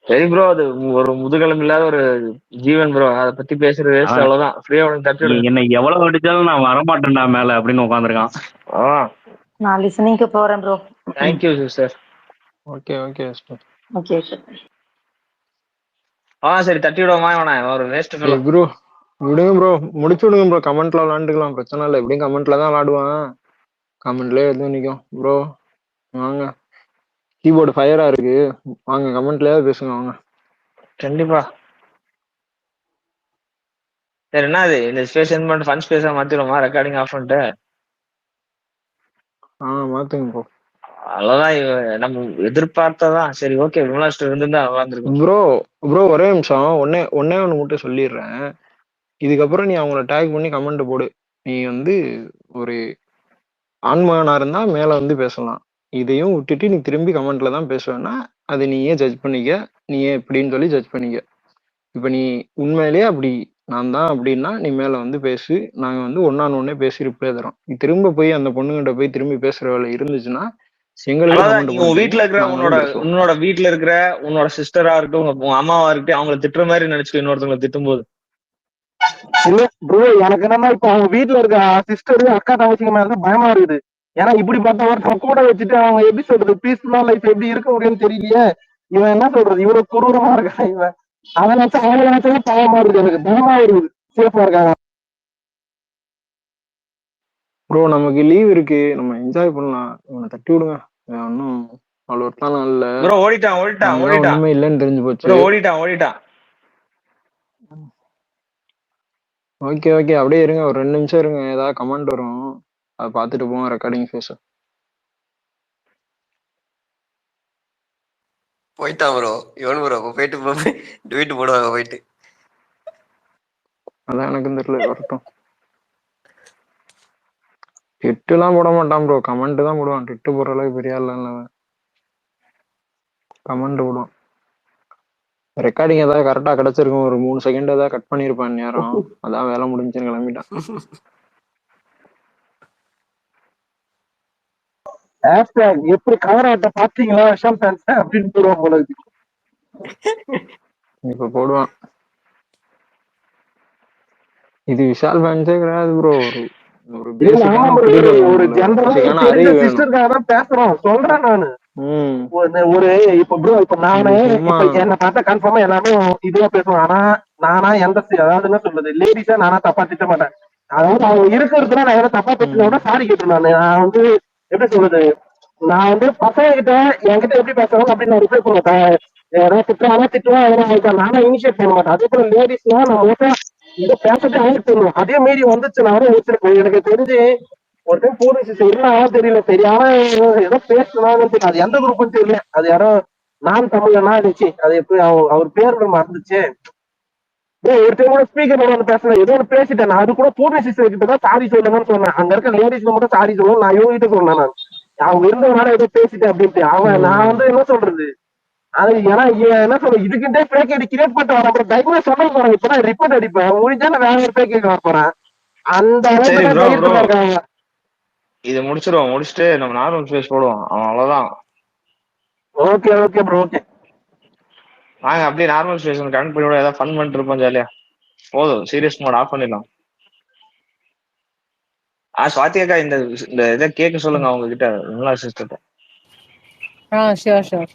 சரி ப்ரோ, அது ஒரு முதுகெலும்பு இல்லாத ஒரு ஜீவன் ப்ரோ, அதை பத்தி பேசுறது வேஸ்ட், அவன் அவ்வளவுதான். ஃப்ரீயா விடுங்க, தட்டி விடுங்க. என்ன எவ்வளவு அடிச்சாலும் நான் வரமாட்டேன்டா மேல அப்படின்னு உட்காந்துருக்கான். நான் லிசனிங்க்கு போறேன் bro. Thank you sister. Okay okay sister. Okay sir. சரி தட்டி விடுவோமா இவனை, ஒரு வேஸ்ட் ஃபெலோ. ப்ரோ விடுங்க ப்ரோ, முடிச்சு விடுங்க ப்ரோ. கமெண்ட்ல விளாண்டுக்கலாம், பிரச்சனை இல்லை. எப்படியும் கமெண்ட்ல தான் விளாடுவான், கமெண்ட்லயே எதுவும் நிக்கும் ப்ரோ. வாங்க, கீபோர்டு ஃபயரா இருக்கு, வாங்க கமெண்ட்லயாவது பேசுங்க வாங்க. கண்டிப்பா. சரி என்ன அது இந்த ஸ்பேஸ் எண்ட் பண்ணிட்டு ஃபன் ஸ்பேஸா மாத்திடுவோமா, ரெக்கார்டிங் ஆஃப் பண்ணிட்டு? மாத்துங்க ப்ரோ. அவ்வளவுதான், நம்ம எதிர்பார்த்ததான். சரி ஓகே, விமலாஸ்டர் இருந்திருந்தா நல்லா இருந்திருக்கும். ப்ரோ ஒரே நிமிஷம், ஒன்னே ஒண்ணு மட்டும் சொல்லிடுறேன். இதுக்கப்புறம் நீ அவங்கள டேக் பண்ணி கமெண்ட் போடு. நீ வந்து ஒரு ஆண்மகனா இருந்தா மேல வந்து பேசலாம். இதையும் விட்டுட்டு நீ திரும்பி கமெண்ட்ல தான் பேசுவேன்னா அது நீயே ஜட்ஜ் பண்ணிக்க. நீயே எப்படின்னு சொல்லி ஜட்ஜ் பண்ணிக்க. இப்ப நீ உண்மையிலேயே அப்படி நான் தான் அப்படின்னா நீ மேல வந்து பேசு, நாங்க வந்து ஒன்னே பேசி ரிப்ளை தரோம். நீ திரும்ப போய் அந்த பொண்ணுகிட்ட போய் திரும்பி பேசுற வேலை இருந்துச்சுன்னா எங்களுக்கே அவ்வளவுதான். கமெண்ட் நீ உன் பண்ணிட்டீங்க, வீட்டுல இருக்கிற நாங்க வந்து பேசுவோம். உன்னோட வீட்டுல இருக்கிற உன்னோட சிஸ்டரா இருக்கட்டும், உங்க அம்மாவா இருக்கட்டும், அவங்கள திட்டுற மாதிரி நினைச்சுக்க இன்னொருத்தவங்களை திட்டும் போது. இல்ல ப்ரோ, எனக்கு என்னன்னா இப்ப அவங்க வீட்டுல இருக்க சிஸ்டரு அக்கா தங்கச்சிங்க மேல தான் பயமா இருக்குது. ஏன்னா இப்படிப்பட்ட ஒருத்தன் கூட வச்சுட்டு அவங்க எப்படி சொல்றது பீஸ்ஃபுல்லா லைஃப் எப்படி இருக்க முடியும்னு தெரியலையே. இவன் என்ன சொல்றது இவ்வளவு கொடூரமா இருக்கான் இவன். அதை நினைச்சா அவங்க நினைச்சாலும் பயமா இருக்குது, எனக்கு பயமா இருக்குது. சேஃபா இருக்காங்க ப்ரோ. நமக்கு லீவ் இருக்கு, நம்ம என்ஜாய் பண்ணலாம். இவனை தட்டி விடுங்க. ஒன்னும் அவ்வளோ ஒருத்தான இல்ல. ப்ரோ ஓடிட்டான் ஒண்ணுமே இல்லைன்னு தெரிஞ்சு போச்சு. ப்ரோ ஓடிட்டான். ஓகே அப்படியே இருங்க, ஒரு 2 நிமிஷம் இருங்க. ஏதாவது கமெண்ட் வரும், அதை பார்த்துட்டு போவோம். ரெக்கார்டிங் ஃபேஸ் போயிட்டா ப்ரோ. இவனு ப்ரோ போயிட்டு ட்வீட் போடுவாங்க போயிட்டு. அதான் எனக்கும் தெரியல, வரட்டும். ட்விட்டுலாம் போட மாட்டான் ப்ரோ, கமெண்ட் தான் போடுவான். ட்விட்டு போடுற அளவுக்கு பெரிய ஆள் இல்லை, கமெண்ட் போடுவான். ரெக்கார்டிங் ஏதாவது கரெக்டா கிடைச்சிருக்கும், ஒரு 3 செகண்ட் ஏதாவது கட் பண்ணிருப்பான் நேரம், அதான் வேலை முடிஞ்சுன்னு கிளம்பிட்டான். எப்படி கவராட்ட பாத்தீங்களா விஷால் ஃபேன்ஸ் அப்படின்னு போடுவான் போல இருக்கு. இப்ப போடுவான். இது விஷால் ஃபேன்ஸே கிடையாது ப்ரோ, ஒரு பேசிக்கான புரிதல் ஒரு ஜெனரலா அறிவு வேணும். சிஸ்டருக்காக தான் பேசுறோம், சொல்றேன் நானு. ஒரு இப்ப ப்ரோ, இப்ப நானே என்ன பார்த்தா கன்ஃபார்மா எல்லாமே இதுவா பேசுவேன். ஆனா நானா எந்த அதாவது என்ன சொல்றது லேடிஸா நானா தப்பா திட்ட மாட்டேன். அதாவது அவங்க இருக்கிறதுல நான் எதாவது தப்பா பேசுனா சாரி கேட்டுருந்தேன். நான் வந்து எப்படி சொல்றது, நான் வந்து பசங்க கிட்ட என்கிட்ட எப்படி பேசுறாங்க அப்படின்னு நான் ரிப்ளை பண்ண மாட்டேன். ஏதாவது திட்டுவாங்க திட்டுவேன், அதெல்லாம் நானும் இனிஷியேட் பண்ண மாட்டேன். அதே போல லேடிஸ்னா நான் மோஸ்டா இதை பேசட்டே ஆயிடுச்சு. அதே மீறி வந்துச்சுன்னா வச்சிருக்கேன். எனக்கு தெரிஞ்சு ஒரு டைம் போலீஸ் என்ன தெரியல, தெரியாம ஏதோ பேசுனான்னு தெரியல. அது எந்த குரூப்னு தெரியல. அது யாரோ நான் தமிழனா இருந்துச்சு. அது எப்படி அவர் பேர் மறந்துச்சு. ஒரு டைம் கூட ஸ்பீக்கர் வந்து பேசல, ஏதோ ஒன்று பேசிட்டேன். நான் அது கூட போலீஸ் கிட்ட தான் சாரி சொல்லுங்கன்னு சொன்னேன். அங்க இருக்க லேடிஸ் மட்டும் சாரி சொல்லணும். நான் இவங்க கிட்ட சொன்னேன். நான் அவங்க இருந்தவனால ஏதோ பேசிட்டேன் அப்படின்ட்டு. அவன் நான் வந்து என்ன சொல்றது, அது ஏன்னா என்ன சொல்றது, இதுக்கிட்டே பேக் அடி கிரியேட் பண்ணிட்டு வரேன். அப்புறம் தைரியமா சொல்ல போறேன். இப்பதான் ரிப்போர்ட் அடிப்பேன் முடிஞ்சா நான் வேற ஒரு பேக் வர போறேன். அந்த சரி அளவுக்கு ப்ரோ ப்ரோ தைரியத்துல இருக்காங்க. இதை முடிச்சிருவோம். முடிச்சுட்டு நம்ம நார்மல் ஸ்பேஸ் போடுவோம். அவன் அவ்வளவுதான். Okay okay bro okay. வாங்க அப்படியே நார்மல் ஸ்பேஸ் கனெக்ட் பண்ணி விட, ஏதாவது ஃபன் பண்ணிட்டு இருப்போம் ஜாலியா. போதும், சீரியஸ் மோட் ஆஃப் பண்ணிடலாம். ஸ்வாதி அக்கா இந்த இதை கேட்க சொல்லுங்க அவங்க கிட்ட, நல்லா சிஸ்டத்தை. Sure sure.